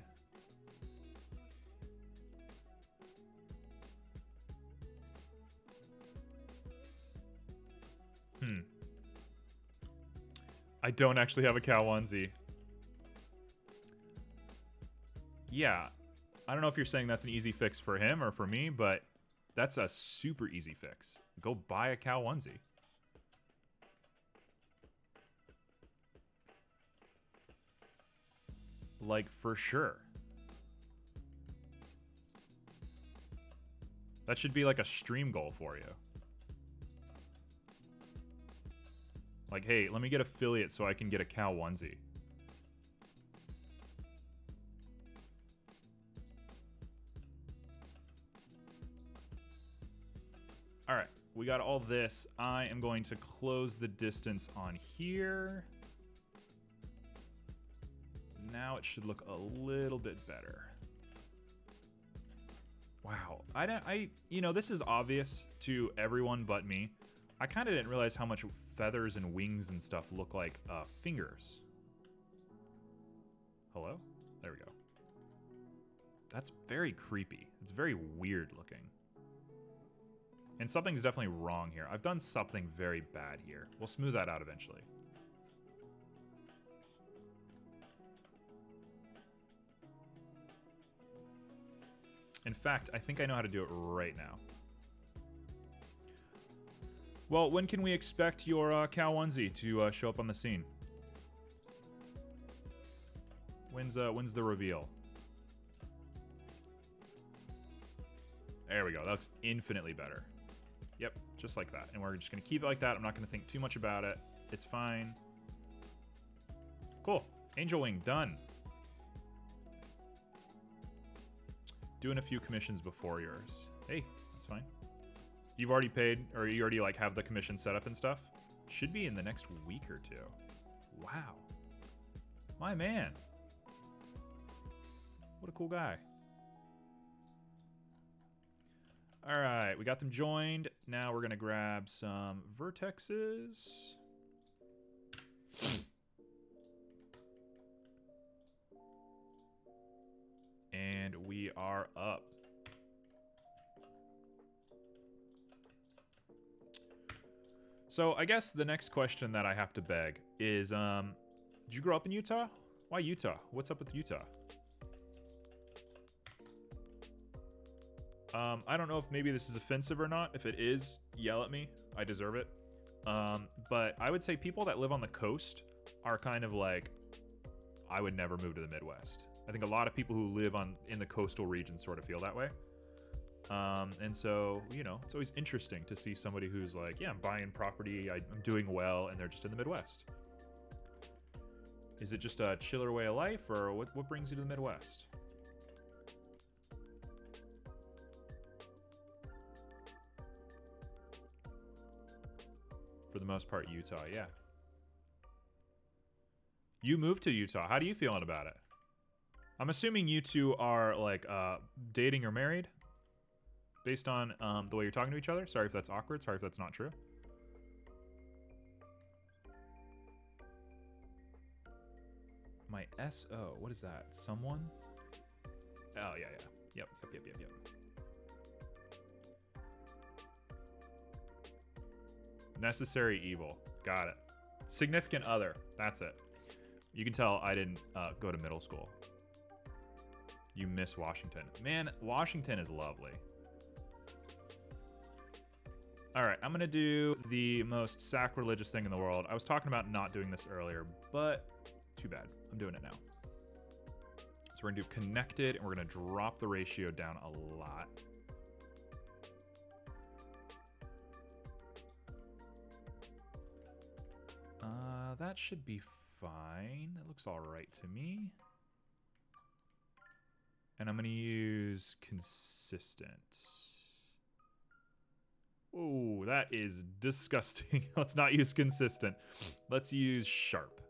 A: I don't actually have a cow onesie. yeah, I don't know if you're saying that's an easy fix for him or for me, but that's a super easy fix. Go buy a cow onesie. Like, for sure. That should be like a stream goal for you. Like, hey, let me get affiliate so I can get a cow onesie. All right, we got all this. I am going to close the distance on here. Now it should look a little bit better. Wow, you know, this is obvious to everyone but me. I kind of didn't realize how much feathers and wings and stuff look like fingers. Hello? There we go. That's very creepy. It's very weird looking. And something's definitely wrong here. I've done something very bad here. We'll smooth that out eventually. In fact, I think I know how to do it right now. Well, when can we expect your cow onesie to show up on the scene? When's the reveal? There we go. That looks infinitely better. Yep, just like that. And we're just going to keep it like that. I'm not going to think too much about it. It's fine. Cool. Angel wing, done. Doing a few commissions before yours. Hey, that's fine. You've already paid, or you already like have the commission set up and stuff? Should be in the next week or two. Wow. My man. What a cool guy. All right, we got them joined. Now we're gonna grab some vertexes. And we are up. So I guess the next question that I have to beg is, did you grow up in Utah? Why Utah? What's up with Utah? I don't know if maybe this is offensive or not. If it is, yell at me. I deserve it. But I would say people that live on the coast are kind of like, I would never move to the Midwest. I think a lot of people who live in the coastal region sort of feel that way. And so, you know, it's always interesting to see somebody who's like, yeah, I'm buying property, I'm doing well, and they're just in the Midwest. Is it just a chiller way of life, or what brings you to the Midwest? For the most part, Utah, yeah. You moved to Utah. How do you feeling about it? I'm assuming you two are like dating or married, based on the way you're talking to each other. Sorry if that's awkward. Sorry if that's not true. My SO. What is that? Someone? Oh yeah, yeah. Yep. Necessary evil. Got it. Significant other. That's it. You can tell I didn't go to middle school. You miss Washington. Man, Washington is lovely. All right, I'm gonna do the most sacrilegious thing in the world. I was talking about not doing this earlier, but too bad. I'm doing it now. So we're gonna do connected, and we're gonna drop the ratio down a lot. That should be fine. That looks all right to me. And I'm going to use consistent. Oh, that is disgusting. Let's not use consistent. Let's use sharp.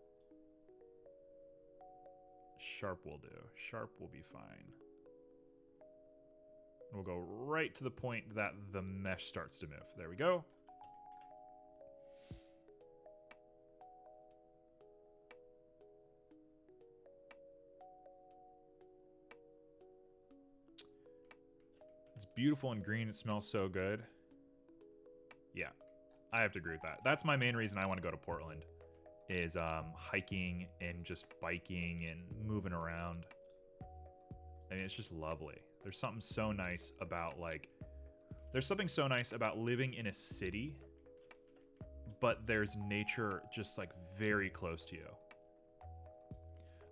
A: Sharp will do. Sharp will be fine. We'll go right to the point that the mesh starts to move. There we go. It's beautiful and green. It smells so good. Yeah, I have to agree with that. That's my main reason I want to go to Portland, is hiking and just biking and moving around. I mean, it's just lovely. There's something so nice about like, there's something so nice about living in a city, but there's nature just like very close to you.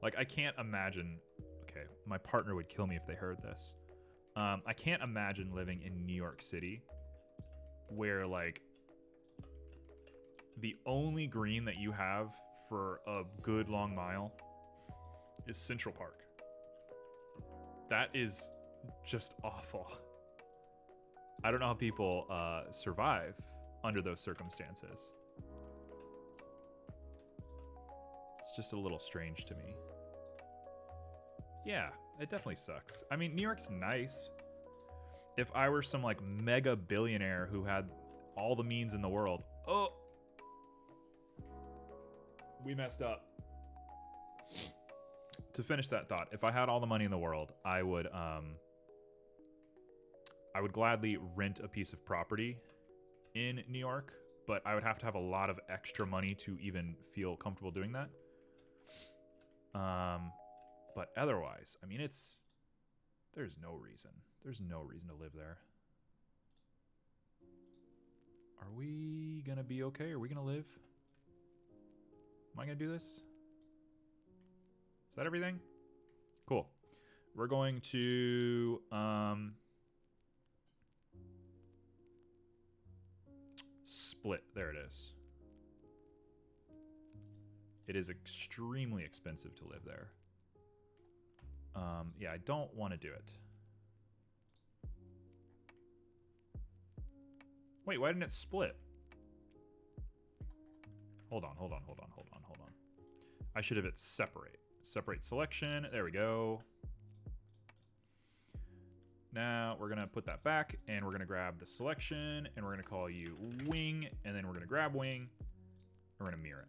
A: Like I can't imagine, okay, my partner would kill me if they heard this. I can't imagine living in New York City where like the only green that you have for a good long mile is Central Park. That is just awful. I don't know how people survive under those circumstances. It's just a little strange to me. Yeah, it definitely sucks. I mean, New York's nice. If I were some like mega billionaire who had all the means in the world. Oh, we messed up. To finish that thought, if I had all the money in the world, I would gladly rent a piece of property in New York, but I would have to have a lot of extra money to even feel comfortable doing that. But otherwise, I mean, there's no reason. There's no reason to live there. Are we gonna be okay? Are we gonna live? Am I gonna do this? Is that everything? Cool. We're going to split. There it is. It is extremely expensive to live there. Yeah, I don't want to do it. Wait, why didn't it split? Hold on. I should have hit separate. Separate selection. There we go. Now we're going to put that back, and we're going to grab the selection, and we're going to call you wing, and then we're going to grab wing, and we're going to mirror it.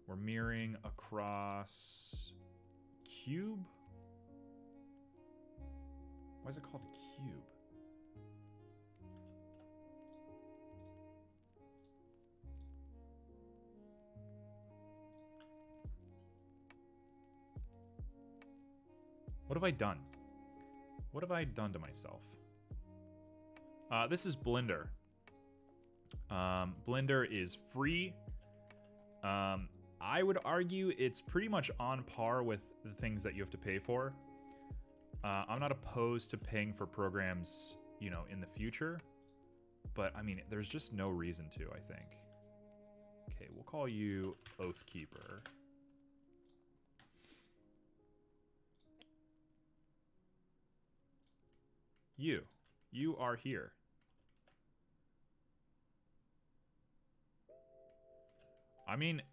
A: We're mirroring across cube? Why is it called cube? What have I done? What have I done to myself? This is Blender. Blender is free. I would argue it's pretty much on par with the things that you have to pay for. I'm not opposed to paying for programs, you know, in the future. But, I mean, there's just no reason to, I think. Okay, we'll call you Oathkeeper. You are here. I mean,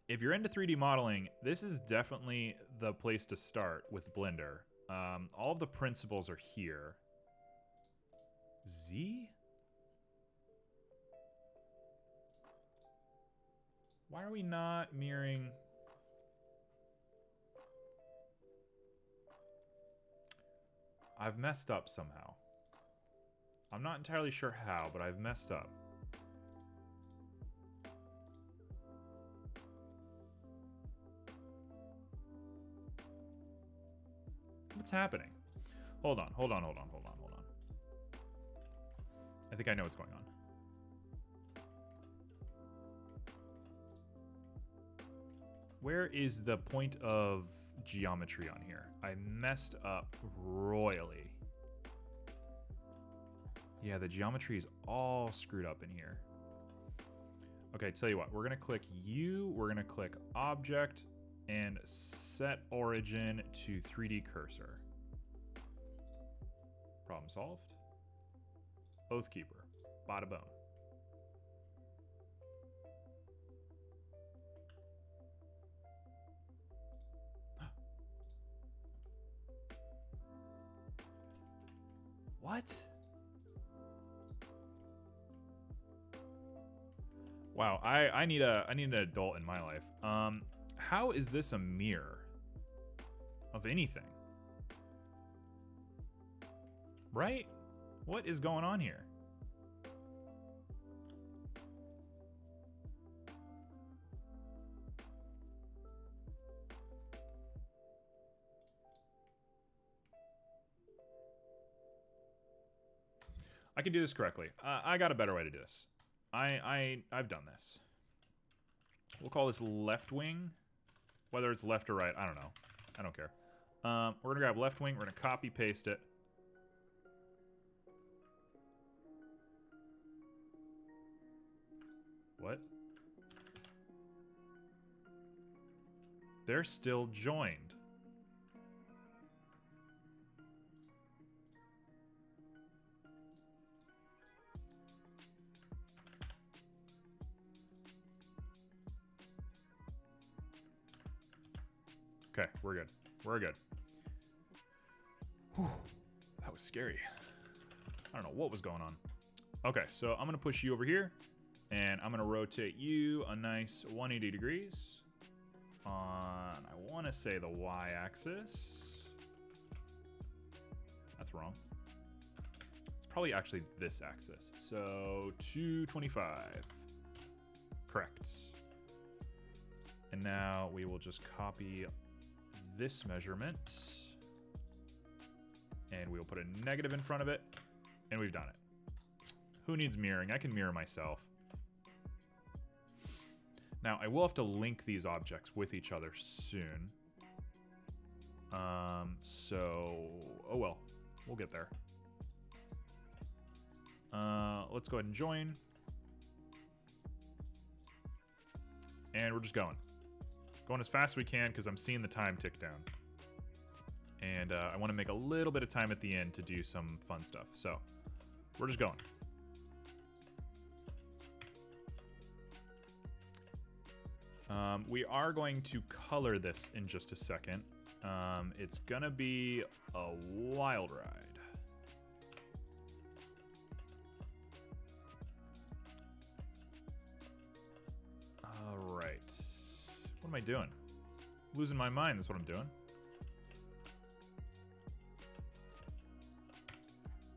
A: if you're into 3D modeling, this is definitely the place to start with Blender. All of the principles are here. Z? Why are we not mirroring? I've messed up somehow. I'm not entirely sure how, but I've messed up. What's happening? Hold on. I think I know what's going on. Where is the point of geometry on here? I messed up royally. Yeah, the geometry is all screwed up in here. Okay, tell you what, we're gonna click U, we're gonna click Object, and set origin to 3D cursor. Problem solved. Oathkeeper, bada boom. What? Wow, I need an adult in my life. How is this a mirror of anything? Right? What is going on here? I can do this correctly. I got a better way to do this. I've done this. We'll call this left wing. Whether it's left or right, I don't know. I don't care. We're going to grab left wing. We're going to copy paste it. What? They're still joined. Okay, we're good. We're good. Whew, that was scary. I don't know what was going on. Okay, so I'm going to push you over here. And I'm going to rotate you a nice 180 degrees on, I want to say, the y-axis. That's wrong. It's probably actually this axis. So 225. Correct. And now we will just copy this measurement. And we'll put a negative in front of it. And we've done it. Who needs mirroring? I can mirror myself. Now, I will have to link these objects with each other soon. Oh well, we'll get there. Let's go ahead and join. And we're just going. Going as fast as we can because I'm seeing the time tick down. And I want to make a little bit of time at the end to do some fun stuff. So, we're just going. We are going to color this in just a second. It's gonna be a wild ride. All right. What am I doing? Losing my mind, that's what I'm doing.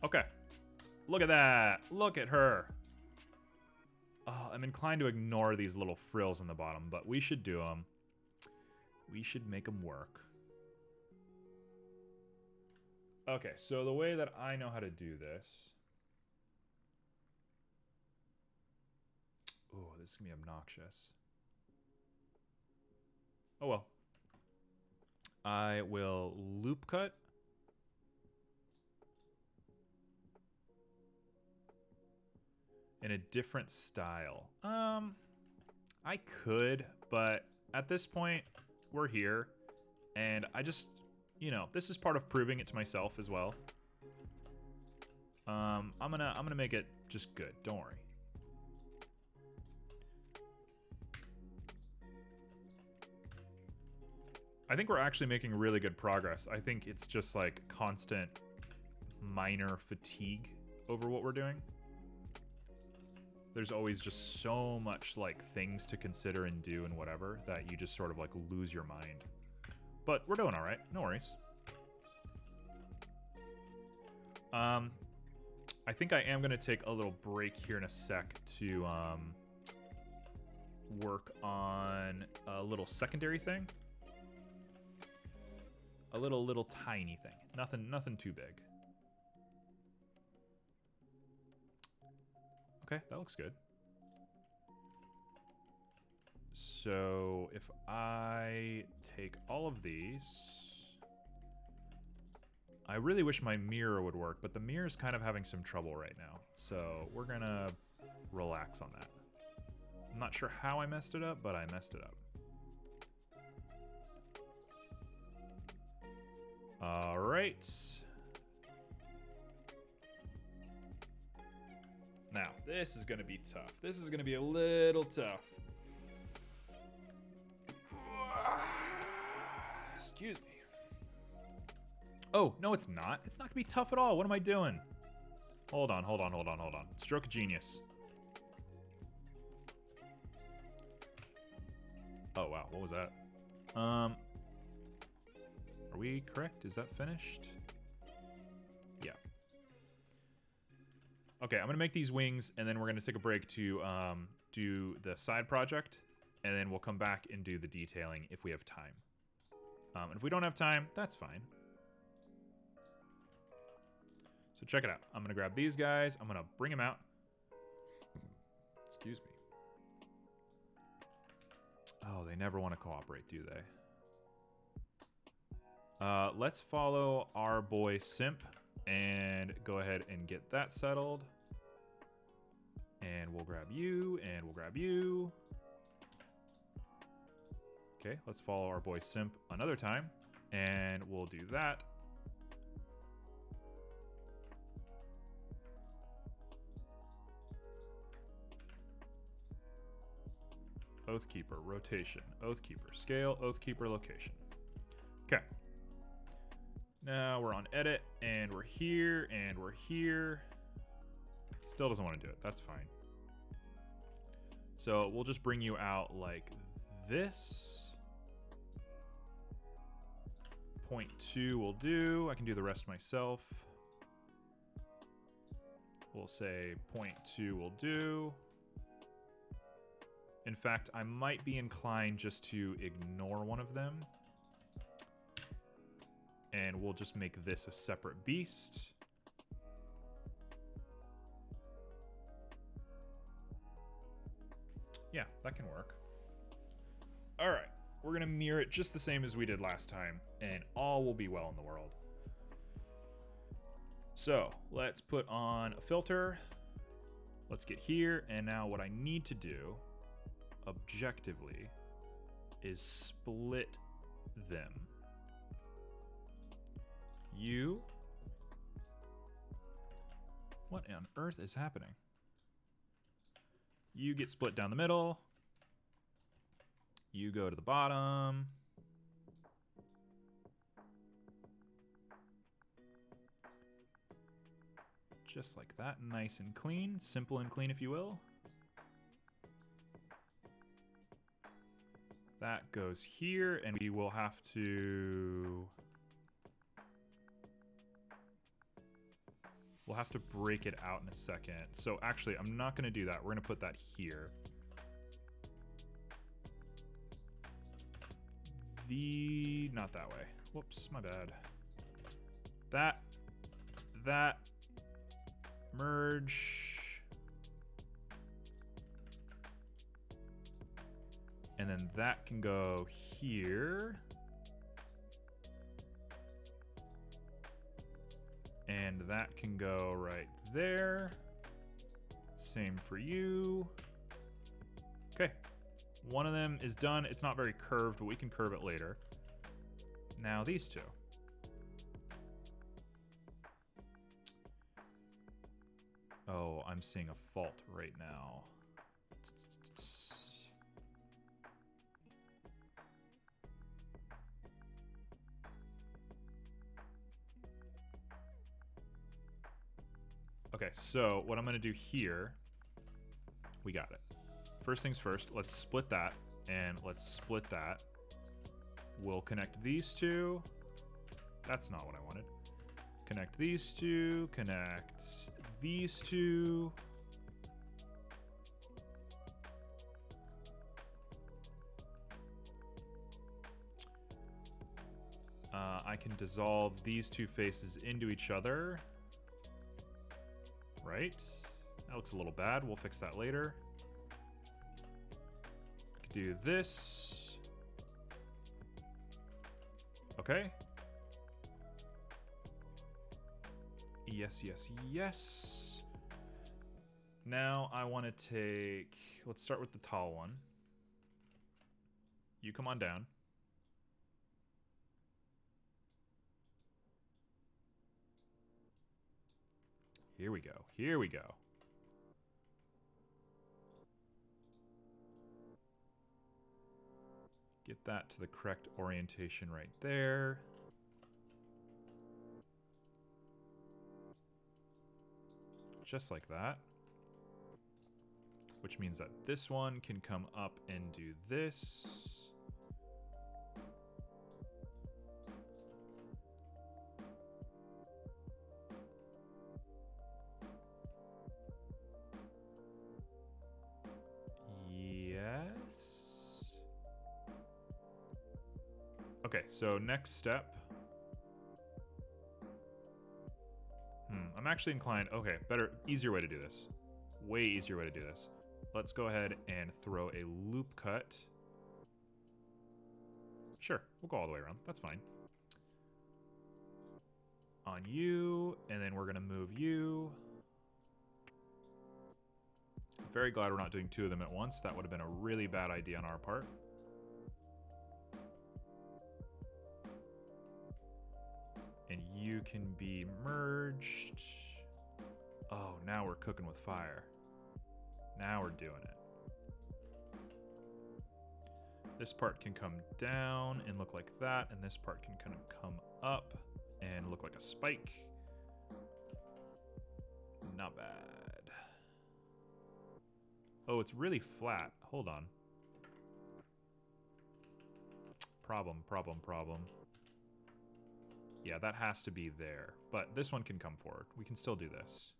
A: Okay. Look at that. Look at her. Oh, I'm inclined to ignore these little frills on the bottom, but we should do them. We should make them work. Okay, so the way that I know how to do this... Oh, this is going to be obnoxious. Oh well. I will loop cut. In a different style. I could, but at this point, we're here. And I just, you know, this is part of proving it to myself as well. I'm gonna make it just good, don't worry. I think we're actually making really good progress. I think it's just like constant minor fatigue over what we're doing. There's always just so much like things to consider and do and whatever that you just sort of like lose your mind. But we're doing all right. No worries. I think I am going to take a little break here in a sec to work on a little secondary thing. A little tiny thing. Nothing too big. Okay, that looks good. So if I take all of these, I really wish my mirror would work, but the mirror is kind of having some trouble right now. So we're gonna relax on that. I'm not sure how I messed it up, but I messed it up. All right. Now, this is going to be tough. This is going to be a little tough. Excuse me. Oh, no, it's not. It's not going to be tough at all. What am I doing? Hold on. Stroke of genius. Oh, wow. What was that? Are we correct? Is that finished? Yeah. Okay, I'm going to make these wings, and then we're going to take a break to do the side project, and then we'll come back and do the detailing if we have time. And if we don't have time, that's fine. So check it out. I'm going to grab these guys. I'm going to bring them out. Excuse me. Oh, they never want to cooperate, do they? Let's follow our boy Simp and go ahead and get that settled. And we'll grab you, and we'll grab you. Okay, let's follow our boy Simp another time, and we'll do that. Oathkeeper, rotation, Oathkeeper, scale, Oathkeeper, location. Okay. Now we're on edit, and we're here, and we're here. Still doesn't want to do it. That's fine. So we'll just bring you out like this. 0.2 will do. I can do the rest myself. We'll say 0.2 will do. In fact, I might be inclined just to ignore one of them. And we'll just make this a separate beast. Yeah, that can work. All right, we're gonna mirror it just the same as we did last time, and all will be well in the world. So let's put on a filter. Let's get here, and now what I need to do, objectively, is split them. You. What on earth is happening? You get split down the middle. You go to the bottom. Just like that, nice and clean, simple and clean if you will. That goes here, and we will have to... We'll have to break it out in a second. So actually, I'm not going to do that. We're going to put that here. Not that way. Whoops, my bad. That. Merge. And then that can go here. And that can go right there. Same for you. Okay. One of them is done. It's not very curved, but we can curve it later. Now these two. Oh, I'm seeing a fault right now. Okay, so what I'm going to do here, we got it. First things first, let's split that, and let's split that. We'll connect these two. That's not what I wanted. Connect these two, connect these two. I can dissolve these two faces into each other. Right? That looks a little bad. We'll fix that later. Do this. Okay. Yes, yes, yes. Now I want to take... Let's start with the tall one. You come on down. Here we go. Here we go. Get that to the correct orientation right there. Just like that. Which means that this one can come up and do this. Okay, so next step. I'm actually inclined... Okay, better, easier way to do this. Way easier way to do this. Let's go ahead and throw a loop cut. Sure, we'll go all the way around. That's fine. On you, and then we're going to move you. Very glad we're not doing two of them at once. That would have been a really bad idea on our part. And you can be merged. Oh, now we're cooking with fire. Now we're doing it. This part can come down and look like that, and this part can kind of come up and look like a spike. Not bad. Oh, it's really flat. Hold on. Problem. Yeah, that has to be there. But this one can come forward. We can still do this.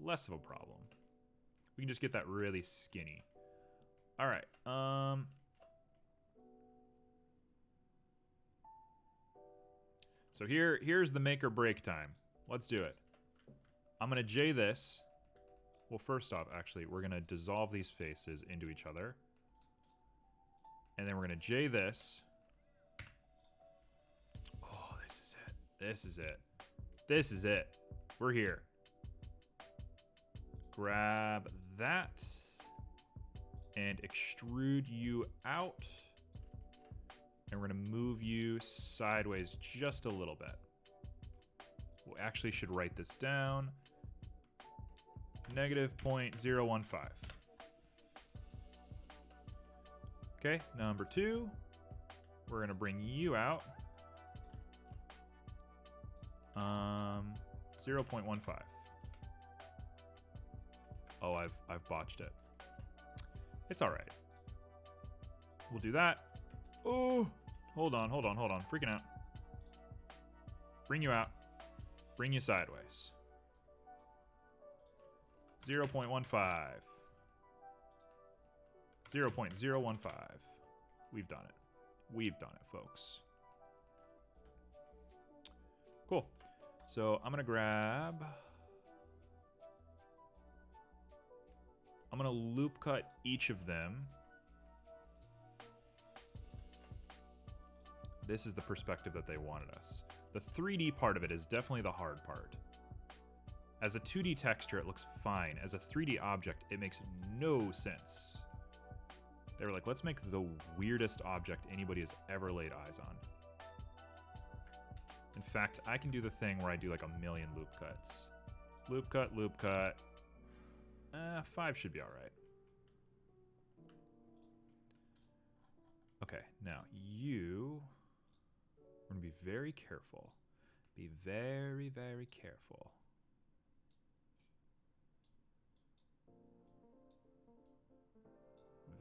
A: Less of a problem. We can just get that really skinny. All right. So here's the make or break time. Let's do it. I'm going to J this. Well, first off, actually, we're going to dissolve these faces into each other. And then we're going to J this. Oh, this is it. This is it. This is it. We're here. Grab that. And extrude you out. And we're going to move you sideways just a little bit. We actually should write this down. -0.015. Okay, number 2. We're going to bring you out. 0.15. Oh, I've botched it. It's all right. We'll do that. Oh, hold on. Freaking out. Bring you out. Bring you sideways. 0.15. 0.015. We've done it. We've done it, folks. Cool. So I'm going to grab... I'm going to loop cut each of them. This is the perspective that they wanted us. The 3D part of it is definitely the hard part. As a 2D texture, it looks fine. As a 3D object, it makes no sense. They were like, let's make the weirdest object anybody has ever laid eyes on. In fact, I can do the thing where I do like a million loop cuts. Loop cut, loop cut. 5 should be all right. Okay, now you... We're going to be very careful. Be very, very careful.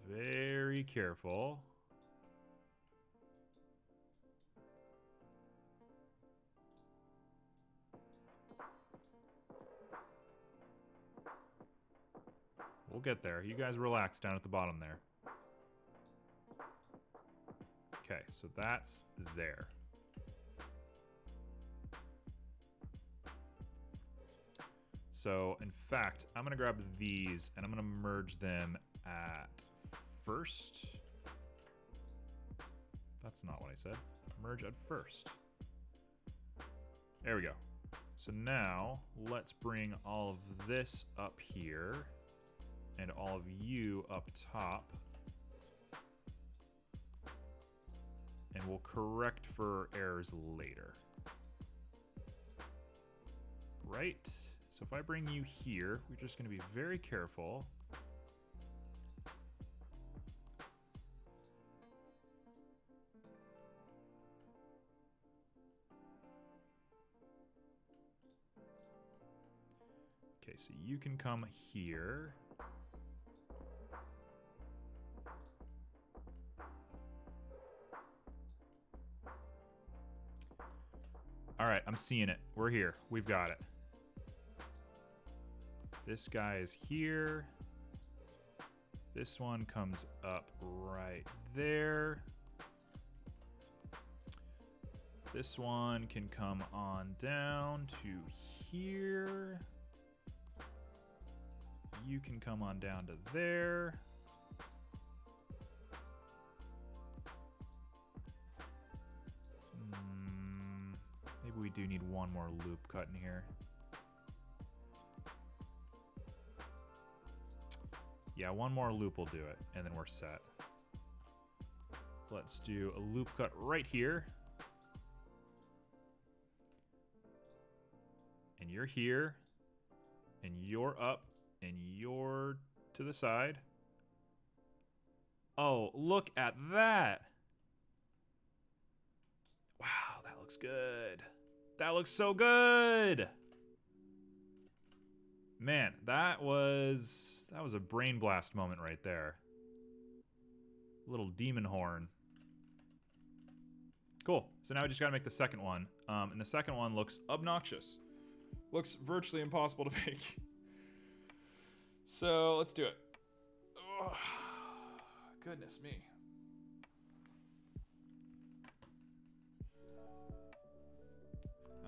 A: Very careful. We'll get there. You guys relax down at the bottom there. Okay, so that's there. So, in fact, I'm going to grab these and I'm going to merge them at first. That's not what I said. Merge at first. There we go. So now, let's bring all of this up here and all of you up top. And we'll correct for errors later. Right? So if I bring you here, we're just going to be very careful. Okay, so you can come here. All right, I'm seeing it. We're here. We've got it. This guy is here. This one comes up right there. This one can come on down to here. You can come on down to there. Maybe we do need one more loop cut in here. Yeah, one more loop will do it, and then we're set. Let's do a loop cut right here. And you're here, and you're up, and you're to the side. Oh, look at that. Wow, that looks good. That looks so good. Man, that was a brain blast moment right there. Little demon horn. Cool. So now we just gotta make the second one. And the second one looks obnoxious. Looks virtually impossible to make. So let's do it. Oh, goodness me.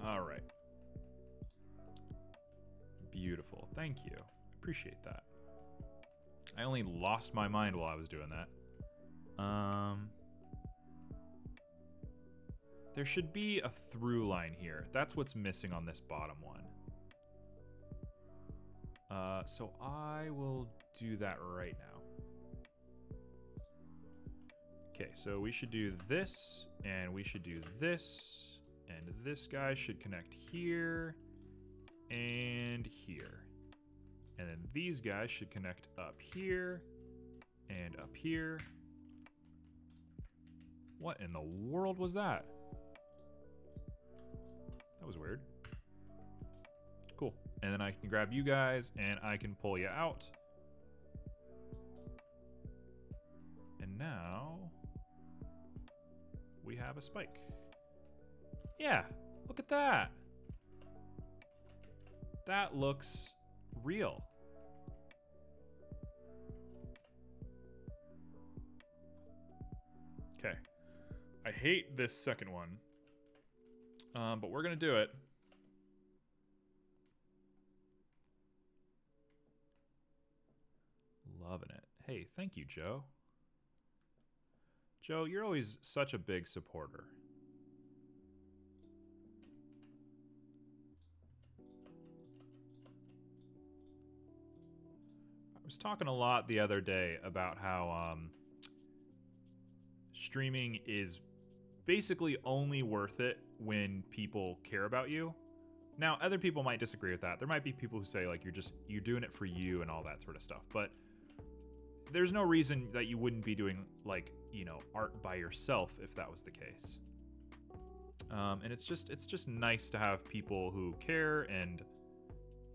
A: All right. Beautiful. Thank you. Appreciate that. I only lost my mind while I was doing that. There should be a through line here. That's what's missing on this bottom one. So I will do that right now. Okay, so we should do this, and we should do this, and this guy should connect here, and here. And then these guys should connect up here, and up here. What in the world was that? That was weird. Cool. And then I can grab you guys, and I can pull you out. And now we have a spike. Yeah, look at that. That looks real. Okay. I hate this second one. But we're gonna do it. Loving it. Hey, thank you, Joe. Joe, you're always such a big supporter. I was talking a lot the other day about how streaming is basically only worth it when people care about you. Now, other people might disagree with that. There might be people who say, like, you're doing it for you and all that sort of stuff. But there's no reason that you wouldn't be doing, like, you know, art by yourself if that was the case. And it's just nice to have people who care and,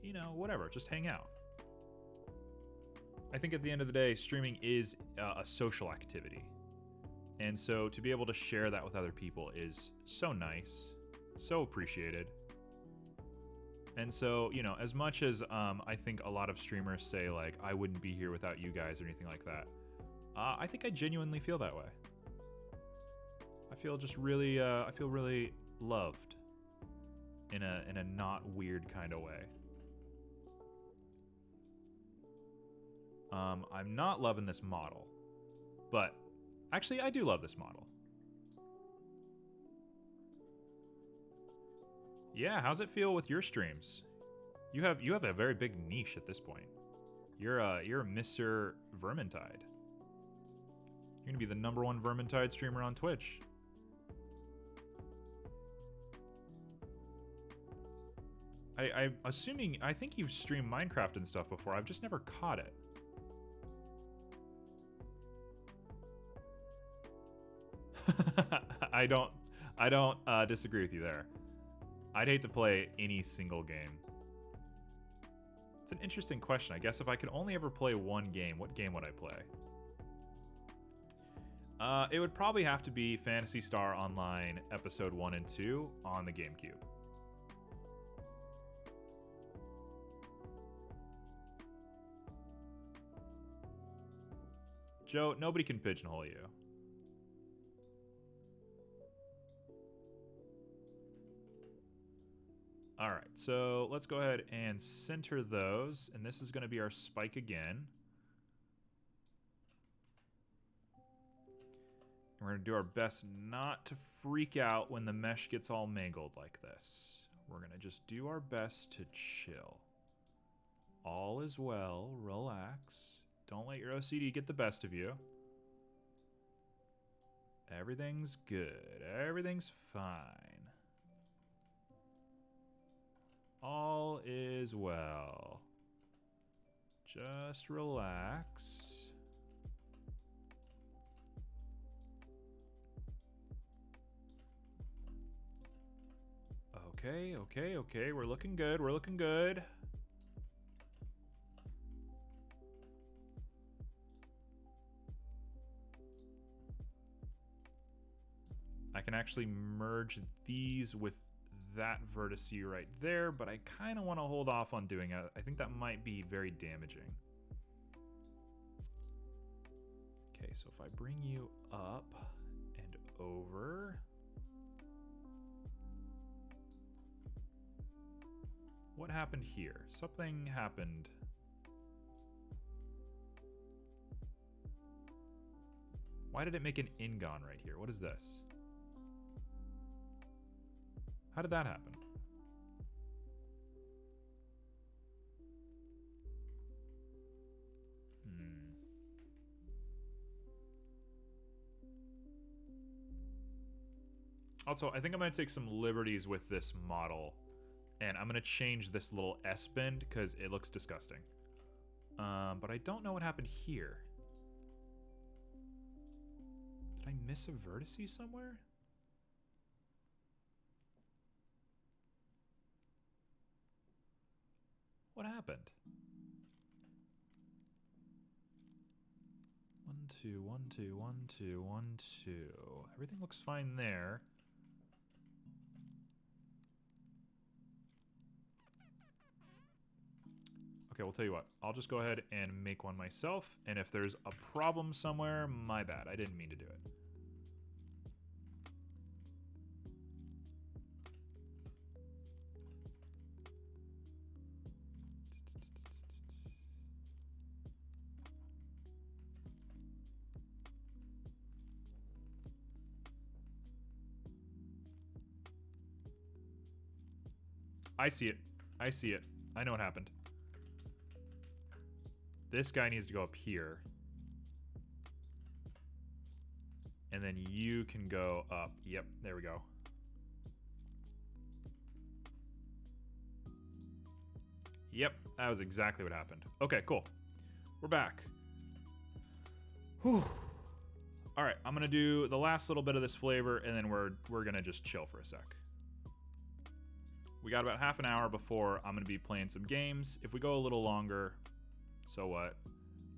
A: you know, whatever, just hang out. I think at the end of the day, streaming is a social activity. And so to be able to share that with other people is so nice, so appreciated. And so, you know, as much as I think a lot of streamers say, like, I wouldn't be here without you guys or anything like that, I think I genuinely feel that way. I feel just really, I feel really loved in a not weird kind of way. I'm not loving this model, but actually I do love this model. Yeah, how's it feel with your streams? You have a very big niche at this point. You're a Mr. Vermintide. You're gonna be the #1 Vermintide streamer on Twitch. I'm assuming, I think you've streamed Minecraft and stuff before. I've just never caught it. I don't disagree with you there. I'd hate to play any single game. It's an interesting question. I guess if I could only ever play one game, what game would I play? It would probably have to be Phantasy Star Online Episode 1 and 2 on the GameCube. Joe, nobody can pigeonhole you. All right, so let's go ahead and center those, and this is going to be our spike again. We're going to do our best not to freak out when the mesh gets all mangled like this. We're going to just do our best to chill. All is well. Relax. Don't let your OCD get the best of you. Everything's good. Everything's fine. All is well. Just relax. Okay. We're looking good. We're looking good. I can actually merge these with that vertex right there, but I kind of want to hold off on doing it. I think that might be very damaging. Okay, so if I bring you up and over... What happened here? Something happened. Why did it make an ingon right here? What is this? How did that happen? Also, I think I'm going to take some liberties with this model. And I'm going to change this little S bend because it looks disgusting. But I don't know what happened here. Did I miss a vertex somewhere? What happened? 1, 2, 1, 2, 1, 2, 1, 2. Everything looks fine there. Okay, we'll tell you what. I'll just go ahead and make one myself, and if there's a problem somewhere, my bad. I didn't mean to do it. I see it. I see it. I know what happened. This guy needs to go up here. And then you can go up. Yep, there we go. Yep, that was exactly what happened. Okay, cool. We're back. Whew. All right, I'm gonna do the last little bit of this flavor, and then we're gonna just chill for a sec. We got about half an hour before I'm gonna be playing some games. If we go a little longer, so what?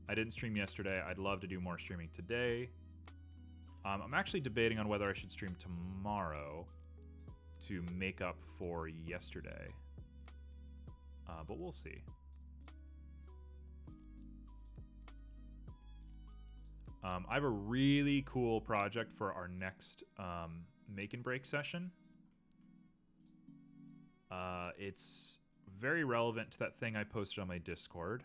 A: I didn't stream yesterday. I'd love to do more streaming today. I'm actually debating on whether I should stream tomorrow to make up for yesterday. But we'll see. I have a really cool project for our next make and break session. It's very relevant to that thing I posted on my Discord.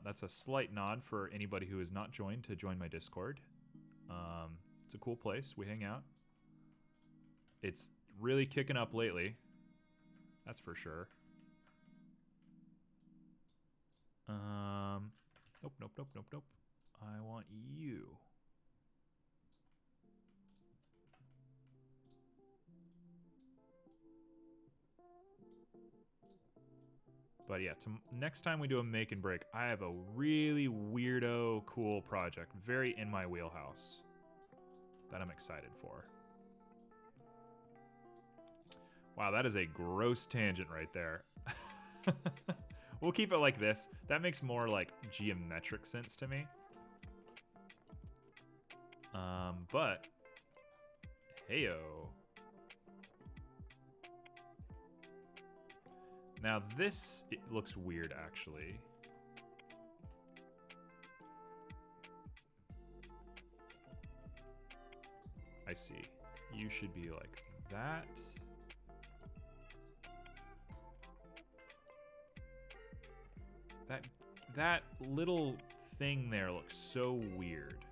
A: That's a slight nod for anybody who is not joined to join my Discord. It's a cool place. We hang out. It's really kicking up lately. That's for sure. Nope. I want you. But yeah, next time we do a make and break, I have a really weirdo, cool project, very in my wheelhouse, that I'm excited for. Wow, that is a gross tangent right there. We'll keep it like this. That makes more like geometric sense to me. But heyo. Now this, it looks weird actually. I see. You should be like that. That little thing there looks so weird.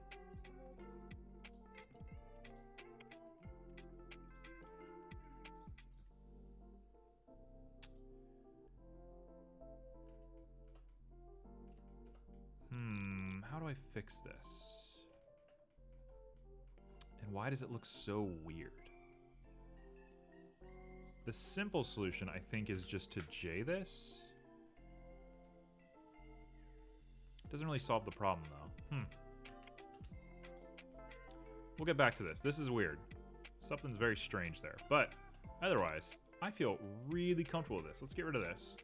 A: How do I fix this? And why does it look so weird? The simple solution, I think, is just to J this. Doesn't really solve the problem, though. We'll get back to this. This is weird. Something's very strange there. But otherwise, I feel really comfortable with this. Let's get rid of this.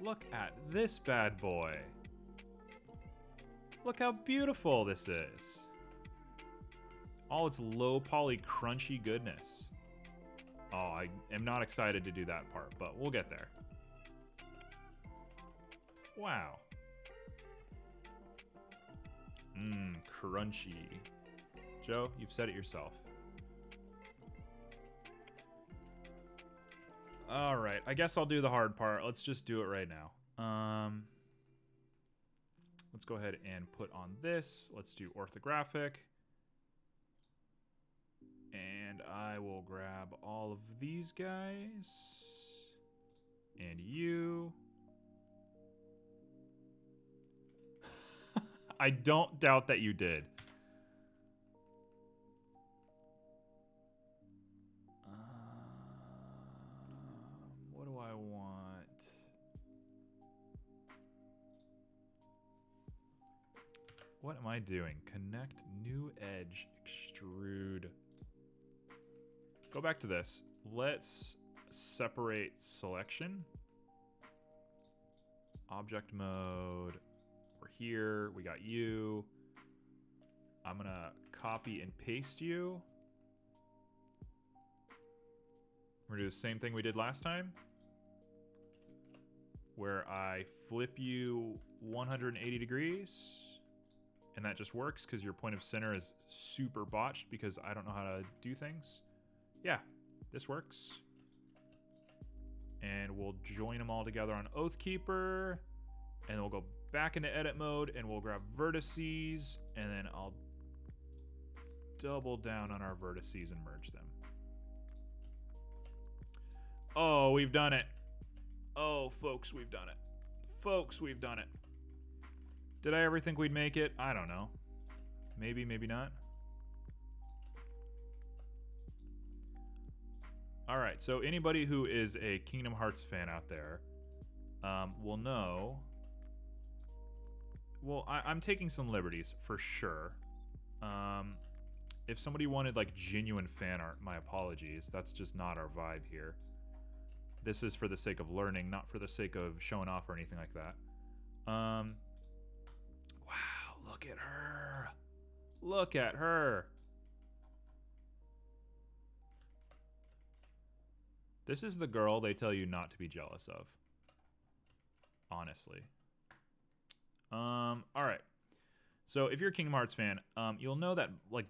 A: Look at this bad boy. Look how beautiful this is. All its low poly crunchy goodness. Oh, I am not excited to do that part, but we'll get there. Wow. Crunchy. Joe, you've said it yourself. All right, I guess I'll do the hard part. Let's just do it right now. Let's go ahead and put on this. Let's do orthographic. And I will grab all of these guys. And you. I don't doubt that you did. What do I want? What am I doing? Connect new edge, extrude. Go back to this. Let's separate selection. Object mode. We're here. We got you. I'm going to copy and paste you. We're going to do the same thing we did last time, where I flip you 180 degrees. And that just works because your point of center is super botched because I don't know how to do things. Yeah, this works. And we'll join them all together on Oathkeeper. And then we'll go back into edit mode and we'll grab vertices. And then I'll double down on our vertices and merge them. Oh, we've done it. Oh, folks, we've done it. Folks, we've done it. Did I ever think we'd make it? I don't know. Maybe, maybe not. All right, so anybody who is a Kingdom Hearts fan out there will know. Well, I'm taking some liberties for sure. If somebody wanted like genuine fan art, my apologies. That's just not our vibe here. This is for the sake of learning, not for the sake of showing off or anything like that. Wow, look at her. Look at her. This is the girl they tell you not to be jealous of. Honestly. All right. So if you're a Kingdom Hearts fan, you'll know that like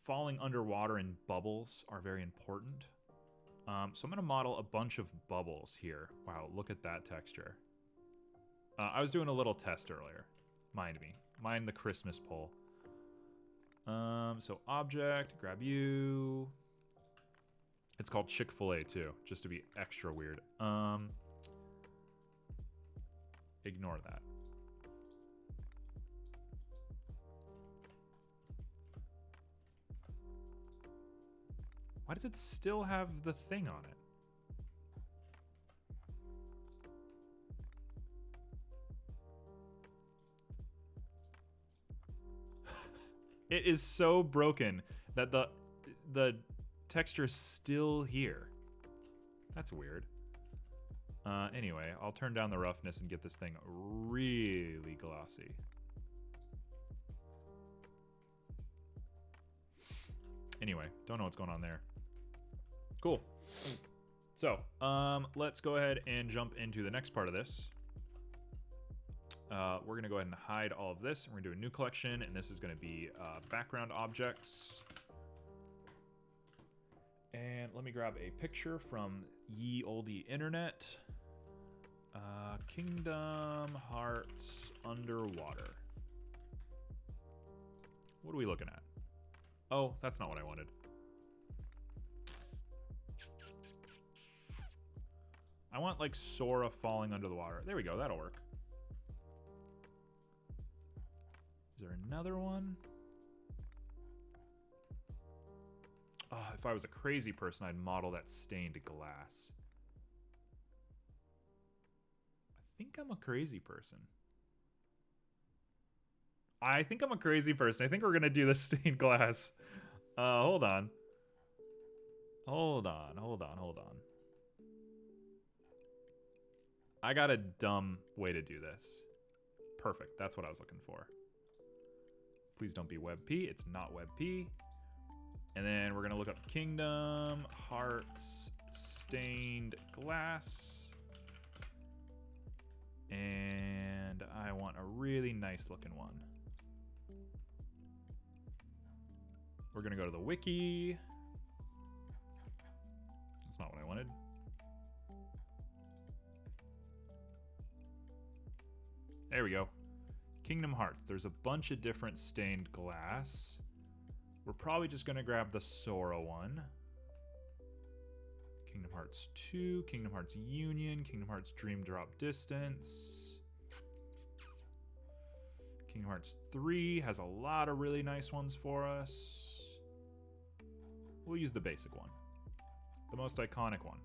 A: falling underwater in bubbles are very important. So I'm going to model a bunch of bubbles here. Wow, look at that texture. I was doing a little test earlier. Mind me. Mind the Christmas poll. So object, grab you. It's called Chick-fil-A too, just to be extra weird. Ignore that. Why does it still have the thing on it? It is so broken that the texture is still here. That's weird. Anyway, I'll turn down the roughness and get this thing really glossy. Anyway, don't know what's going on there. Cool. So, let's go ahead and jump into the next part of this. We're going to go ahead and hide all of this. And we're going to do a new collection, and this is going to be background objects. And let me grab a picture from ye olde internet. Kingdom Hearts underwater. What are we looking at? Oh, that's not what I wanted. I want like Sora falling under the water. There we go, that'll work. Is there another one? Oh, if I was a crazy person, I'd model that stained glass. I think I'm a crazy person. I think I'm a crazy person. I think we're gonna do the stained glass. Hold on. Hold on. I got a dumb way to do this. Perfect, that's what I was looking for. Please don't be WebP, it's not WebP. And then we're gonna look up Kingdom Hearts stained glass. And I want a really nice looking one. We're gonna go to the wiki. That's not what I wanted. There we go. Kingdom Hearts. There's a bunch of different stained glass. We're probably just gonna grab the Sora one. Kingdom Hearts 2, Kingdom Hearts Union, Kingdom Hearts Dream Drop Distance. Kingdom Hearts 3 has a lot of really nice ones for us. We'll use the basic one. The most iconic one.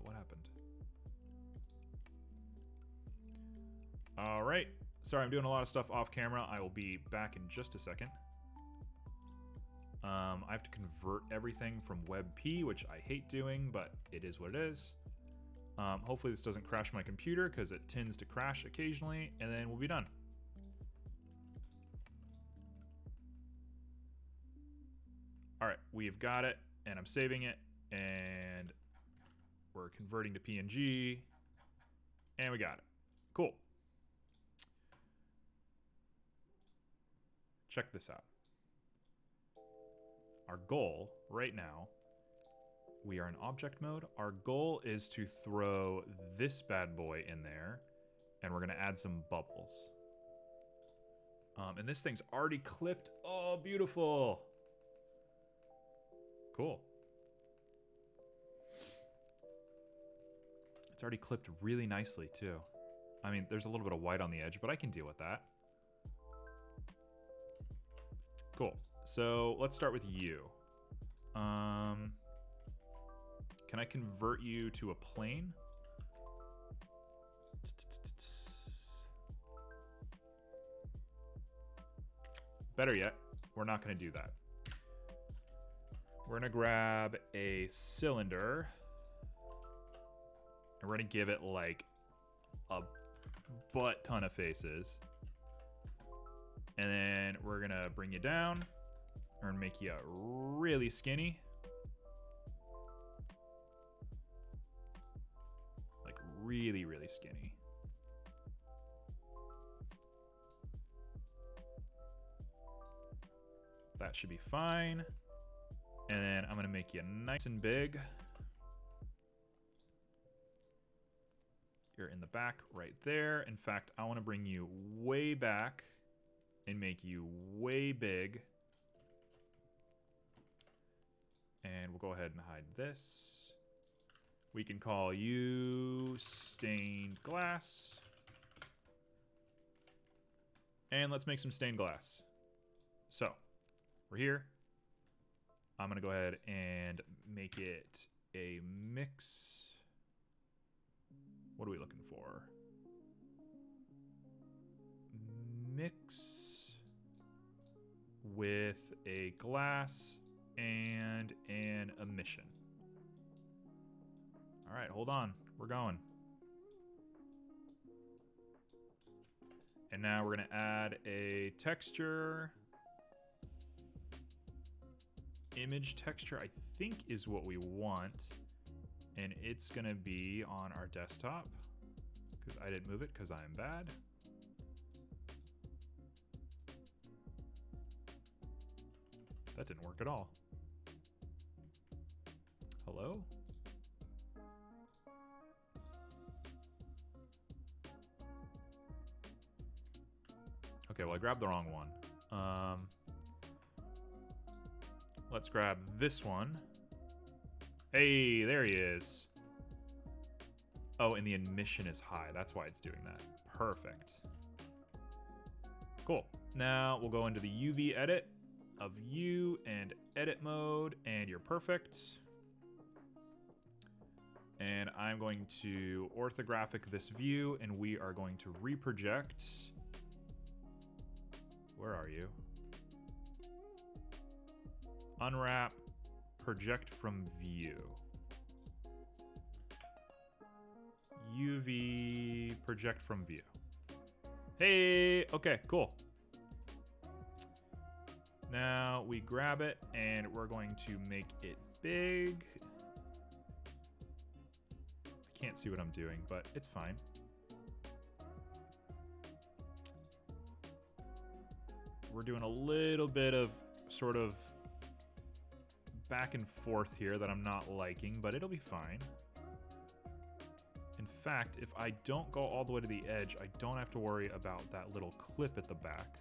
A: What happened? All right. Sorry, I'm doing a lot of stuff off camera. I will be back in just a second. I have to convert everything from WebP, which I hate doing, but it is what it is. Hopefully this doesn't crash my computer because it tends to crash occasionally, and then we'll be done. All right, we've got it, and I'm saving it, and we're converting to PNG, and we got it. Cool. Check this out. Our goal right now, we are in object mode. Our goal is to throw this bad boy in there, and we're gonna add some bubbles. And this thing's already clipped. Oh, beautiful. Cool. It's already clipped really nicely too. I mean, there's a little bit of white on the edge, but I can deal with that. Cool. So let's start with you. Can I convert you to a plane? Better yet, we're not going to do that. We're going to grab a cylinder. And we're going to give it like a butt ton of faces. And then we're going to bring you down. We're going to make you really skinny. Like really, really skinny. That should be fine. And then I'm going to make you nice and big. You're in the back right there. In fact, I want to bring you way back and make you way big. And we'll go ahead and hide this. We can call you stained glass. And let's make some stained glass. So, we're here. I'm going to go ahead and make it a mix. What are we looking for? Mix with a glass and an emission. All right, hold on. We're going. And now we're going to add a texture. Image texture, I think, is what we want. And it's going to be on our desktop. Because I didn't move it because I'm bad. That didn't work at all. Hello? Okay, well, I grabbed the wrong one. Let's grab this one. Hey, there he is. Oh, and the admission is high. That's why it's doing that. Perfect. Cool. Now we'll go into the UV edit of you and edit mode, and you're perfect. And I'm going to orthographic this view, and we are going to reproject. Where are you? Unwrap, project from view. UV, project from view. Hey, okay, cool. Now we grab it and we're going to make it big. I can't see what I'm doing, but it's fine. We're doing a little bit of sort of back and forth here that I'm not liking, but it'll be fine. In fact, if I don't go all the way to the edge, I don't have to worry about that little clip at the back.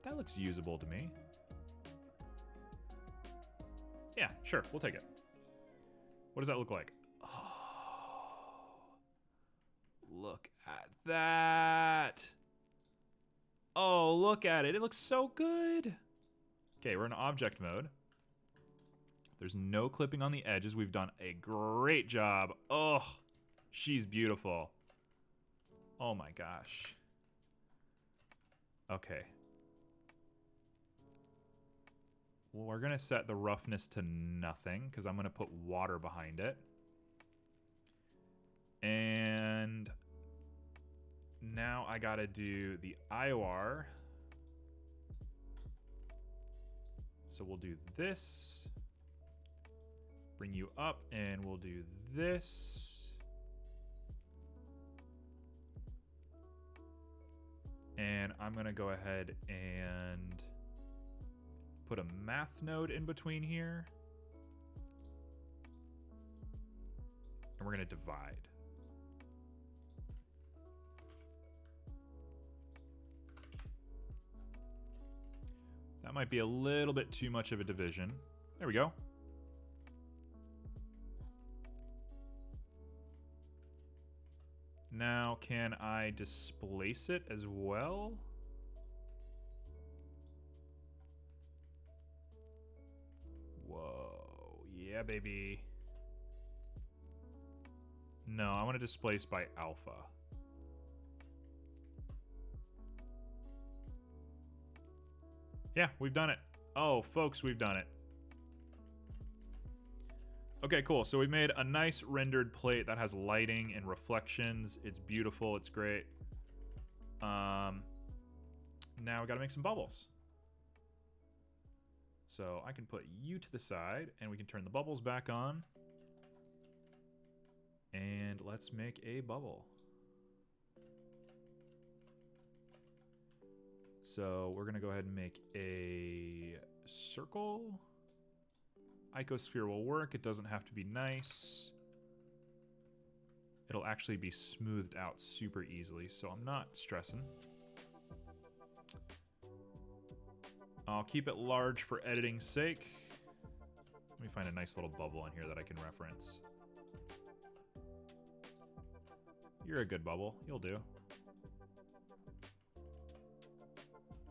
A: That looks usable to me. Yeah, sure, we'll take it. What does that look like? Oh, look at that. Oh, look at it. It looks so good. Okay, we're in object mode. There's no clipping on the edges. We've done a great job. Oh, she's beautiful. Oh my gosh. Okay. Well, we're gonna set the roughness to nothing because I'm gonna put water behind it. And now I gotta do the IOR. So we'll do this. Bring you up, and we'll do this. And I'm gonna go ahead and put a math node in between here. And we're gonna divide. That might be a little bit too much of a division. There we go. Now, can I displace it as well? Whoa, yeah, baby. No, I want to displace by alpha. Yeah, we've done it. Oh, folks, we've done it. Okay, cool. So we've made a nice rendered plate that has lighting and reflections. It's beautiful. It's great. Now we got to make some bubbles. So I can put you to the side, and we can turn the bubbles back on. And let's make a bubble. So we're going to go ahead and make a circle. Icosphere will work. It doesn't have to be nice. It'll actually be smoothed out super easily, so I'm not stressing. I'll keep it large for editing's sake. Let me find a nice little bubble on here that I can reference. You're a good bubble. You'll do.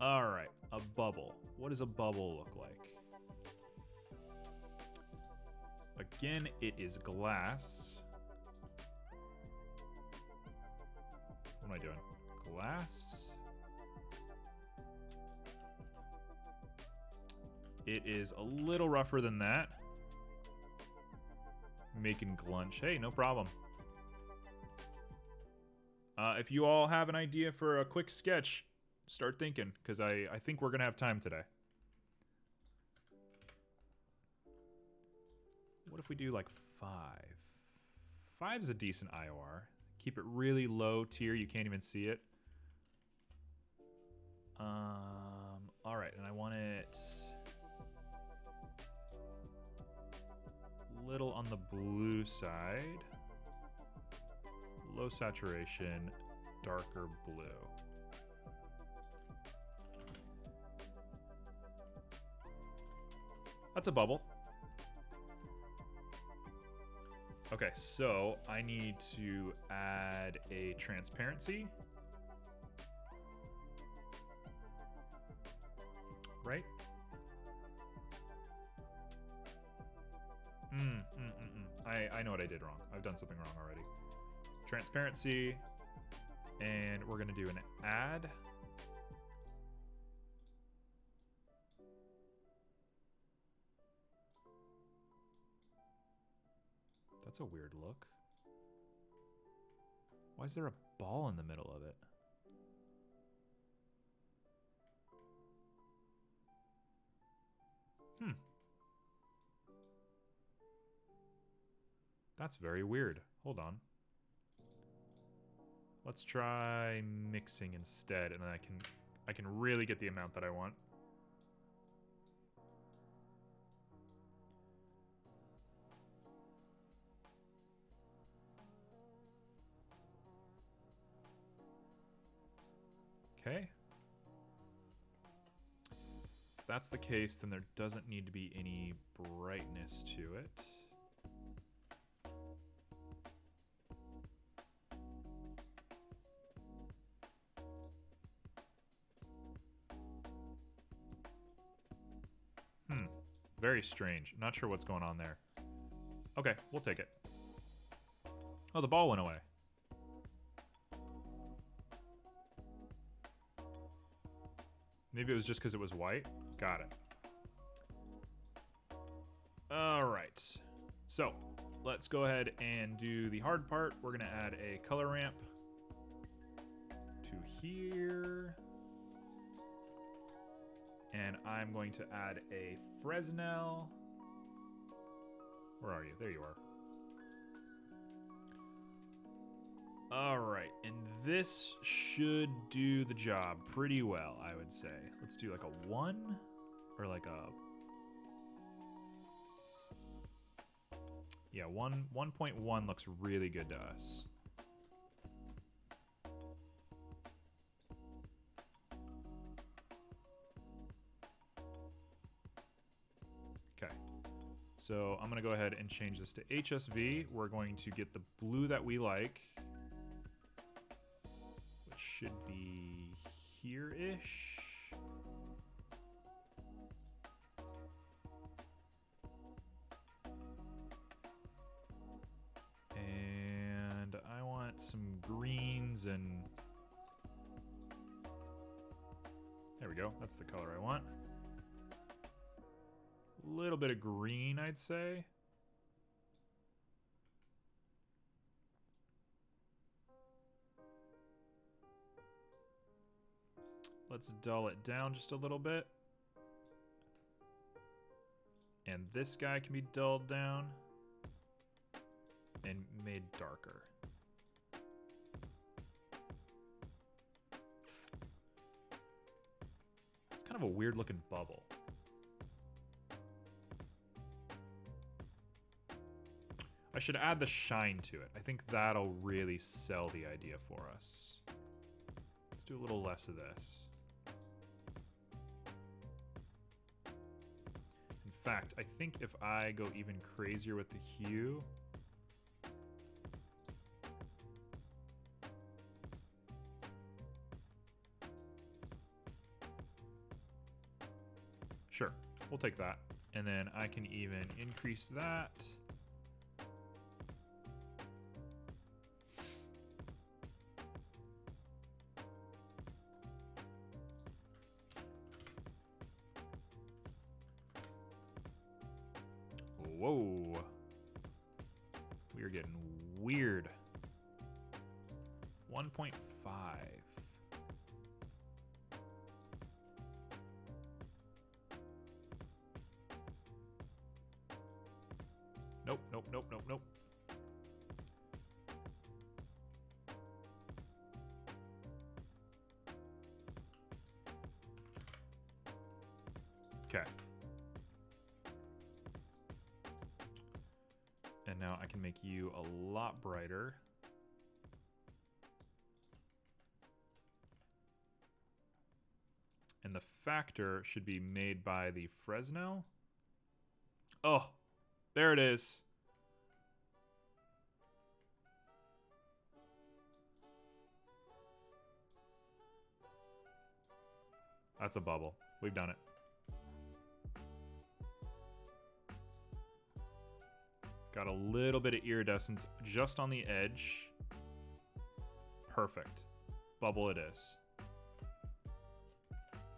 A: All right, a bubble. What does a bubble look like? Again, it is glass. What am I doing? Glass. It is a little rougher than that. Making glunch. Hey, no problem. If you all have an idea for a quick sketch, start thinking, because I think we're going to have time today. What if we do like 5? 5 is a decent IOR. Keep it really low tier. You can't even see it. All right, and I want it the blue side. Low saturation, darker blue. That's a bubble. Okay, so I need to add a transparency. Right? I know what I did wrong. I've done something wrong already. Transparency, and we're gonna do an add. That's a weird look. Why is there a ball in the middle of it? That's very weird. Hold on. Let's try mixing instead, and then I can really get the amount that I want. Okay. If that's the case, then there doesn't need to be any brightness to it. Very strange. Not sure what's going on there. Okay, we'll take it. Oh, the ball went away. Maybe it was just because it was white. Got it. All right. So, let's go ahead and do the hard part. We're going to add a color ramp to here. And I'm going to add a Fresnel. Where are you? There you are. All right, and this should do the job pretty well, I would say. Let's do like a 1 or like a... Yeah, 1.1 looks really good to us. So I'm going to go ahead and change this to HSV. We're going to get the blue that we like, which should be here-ish. And I want some greens and... There we go. That's the color I want. Little bit of green, I'd say. Let's dull it down just a little bit. And this guy can be dulled down and made darker. It's kind of a weird looking bubble. I should add the shine to it. I think that'll really sell the idea for us. Let's do a little less of this. In fact, I think if I go even crazier with the hue... Sure, we'll take that. And then I can even increase that. Whoa. We are getting weird. 1.5. Nope, nope, nope, nope, nope. Okay. And now I can make you a lot brighter. And the factor should be made by the Fresnel. Oh, there it is. That's a bubble. We've done it. Got a little bit of iridescence just on the edge. Perfect. Bubble it is.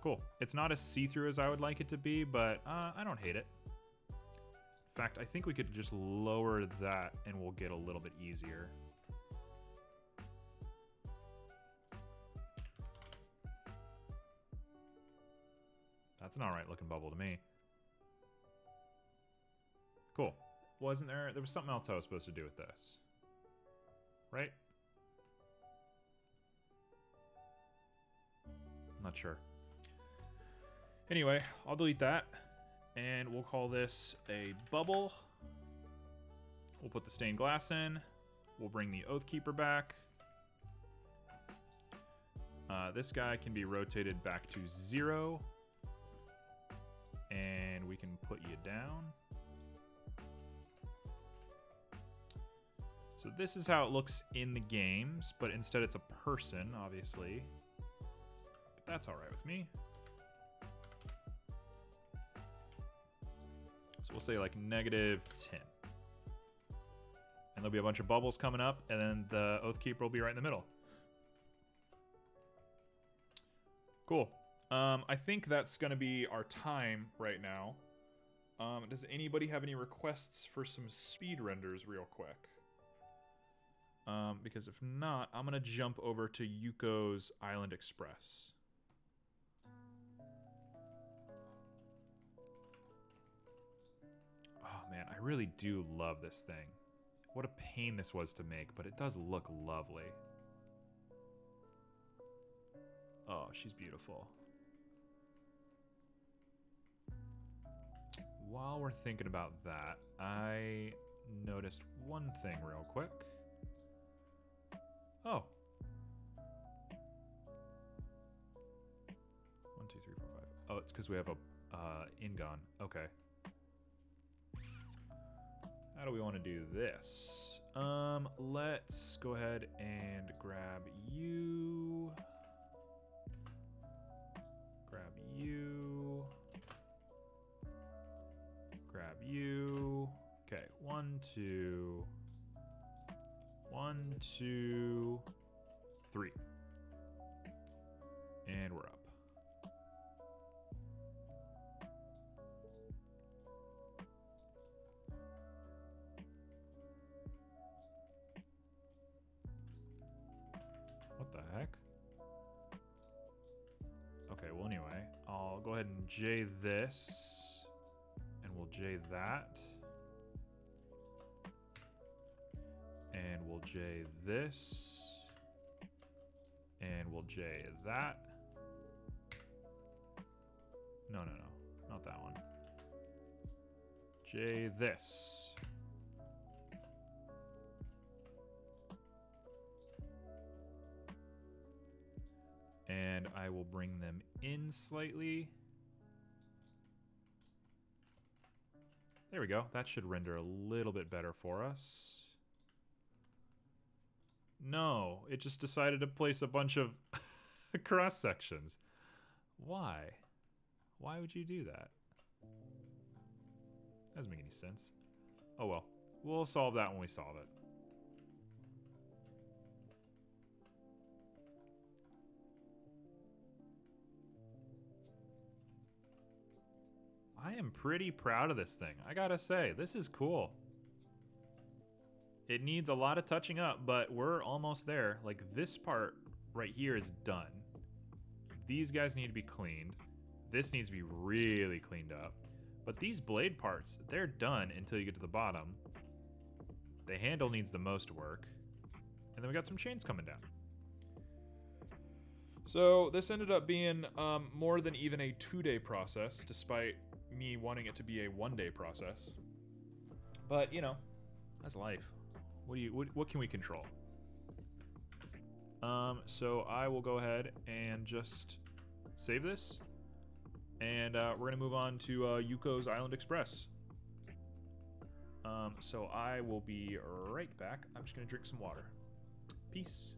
A: Cool. It's not as see-through as I would like it to be, but I don't hate it. In fact, I think we could just lower that and we'll get a little bit easier. That's an alright looking bubble to me. Cool. Wasn't there? There was something else I was supposed to do with this. Right? Not sure. Anyway, I'll delete that. And we'll call this a bubble. We'll put the stained glass in. We'll bring the Oathkeeper back. This guy can be rotated back to 0. And we can put you down. So this is how it looks in the games, but instead it's a person, obviously. But that's all right with me. So we'll say like -10. And there'll be a bunch of bubbles coming up, and then the Oathkeeper will be right in the middle. Cool. I think that's going to be our time right now. Does anybody have any requests for some speed renders real quick? Because if not, I'm going to jump over to Yuko's Island Express. Oh man, I really do love this thing. What a pain this was to make, but it does look lovely. Oh, she's beautiful. While we're thinking about that, I noticed one thing real quick. Oh. 1, 2, 3, 4, 5. Oh, it's because we have a Ingon. Okay. How do we want to do this? Let's go ahead and grab you. Grab you. Grab you. Okay, 1, 2. 1, 2, 3. And we're up. What the heck? Okay, well anyway, I'll go ahead and J this, and we'll J that. And we'll J this. And we'll J that. No, not that one. J this. And I will bring them in slightly. There we go. That should render a little bit better for us. No, it just decided to place a bunch of cross sections. Why? Why would you do that? Doesn't make any sense. Oh well. We'll solve that when we solve it. I am pretty proud of this thing. I gotta say, this is cool. It needs a lot of touching up, but we're almost there. Like, this part right here is done. These guys need to be cleaned. This needs to be really cleaned up. But these blade parts, they're done until you get to the bottom. The handle needs the most work. And then we got some chains coming down. So this ended up being more than even a 2-day process, despite me wanting it to be a 1-day process. But, you know, That's life. What can we control? So I will go ahead and just save this, and we're gonna move on to Yuko's Island Express. So I will be right back. I'm just gonna drink some water. Peace.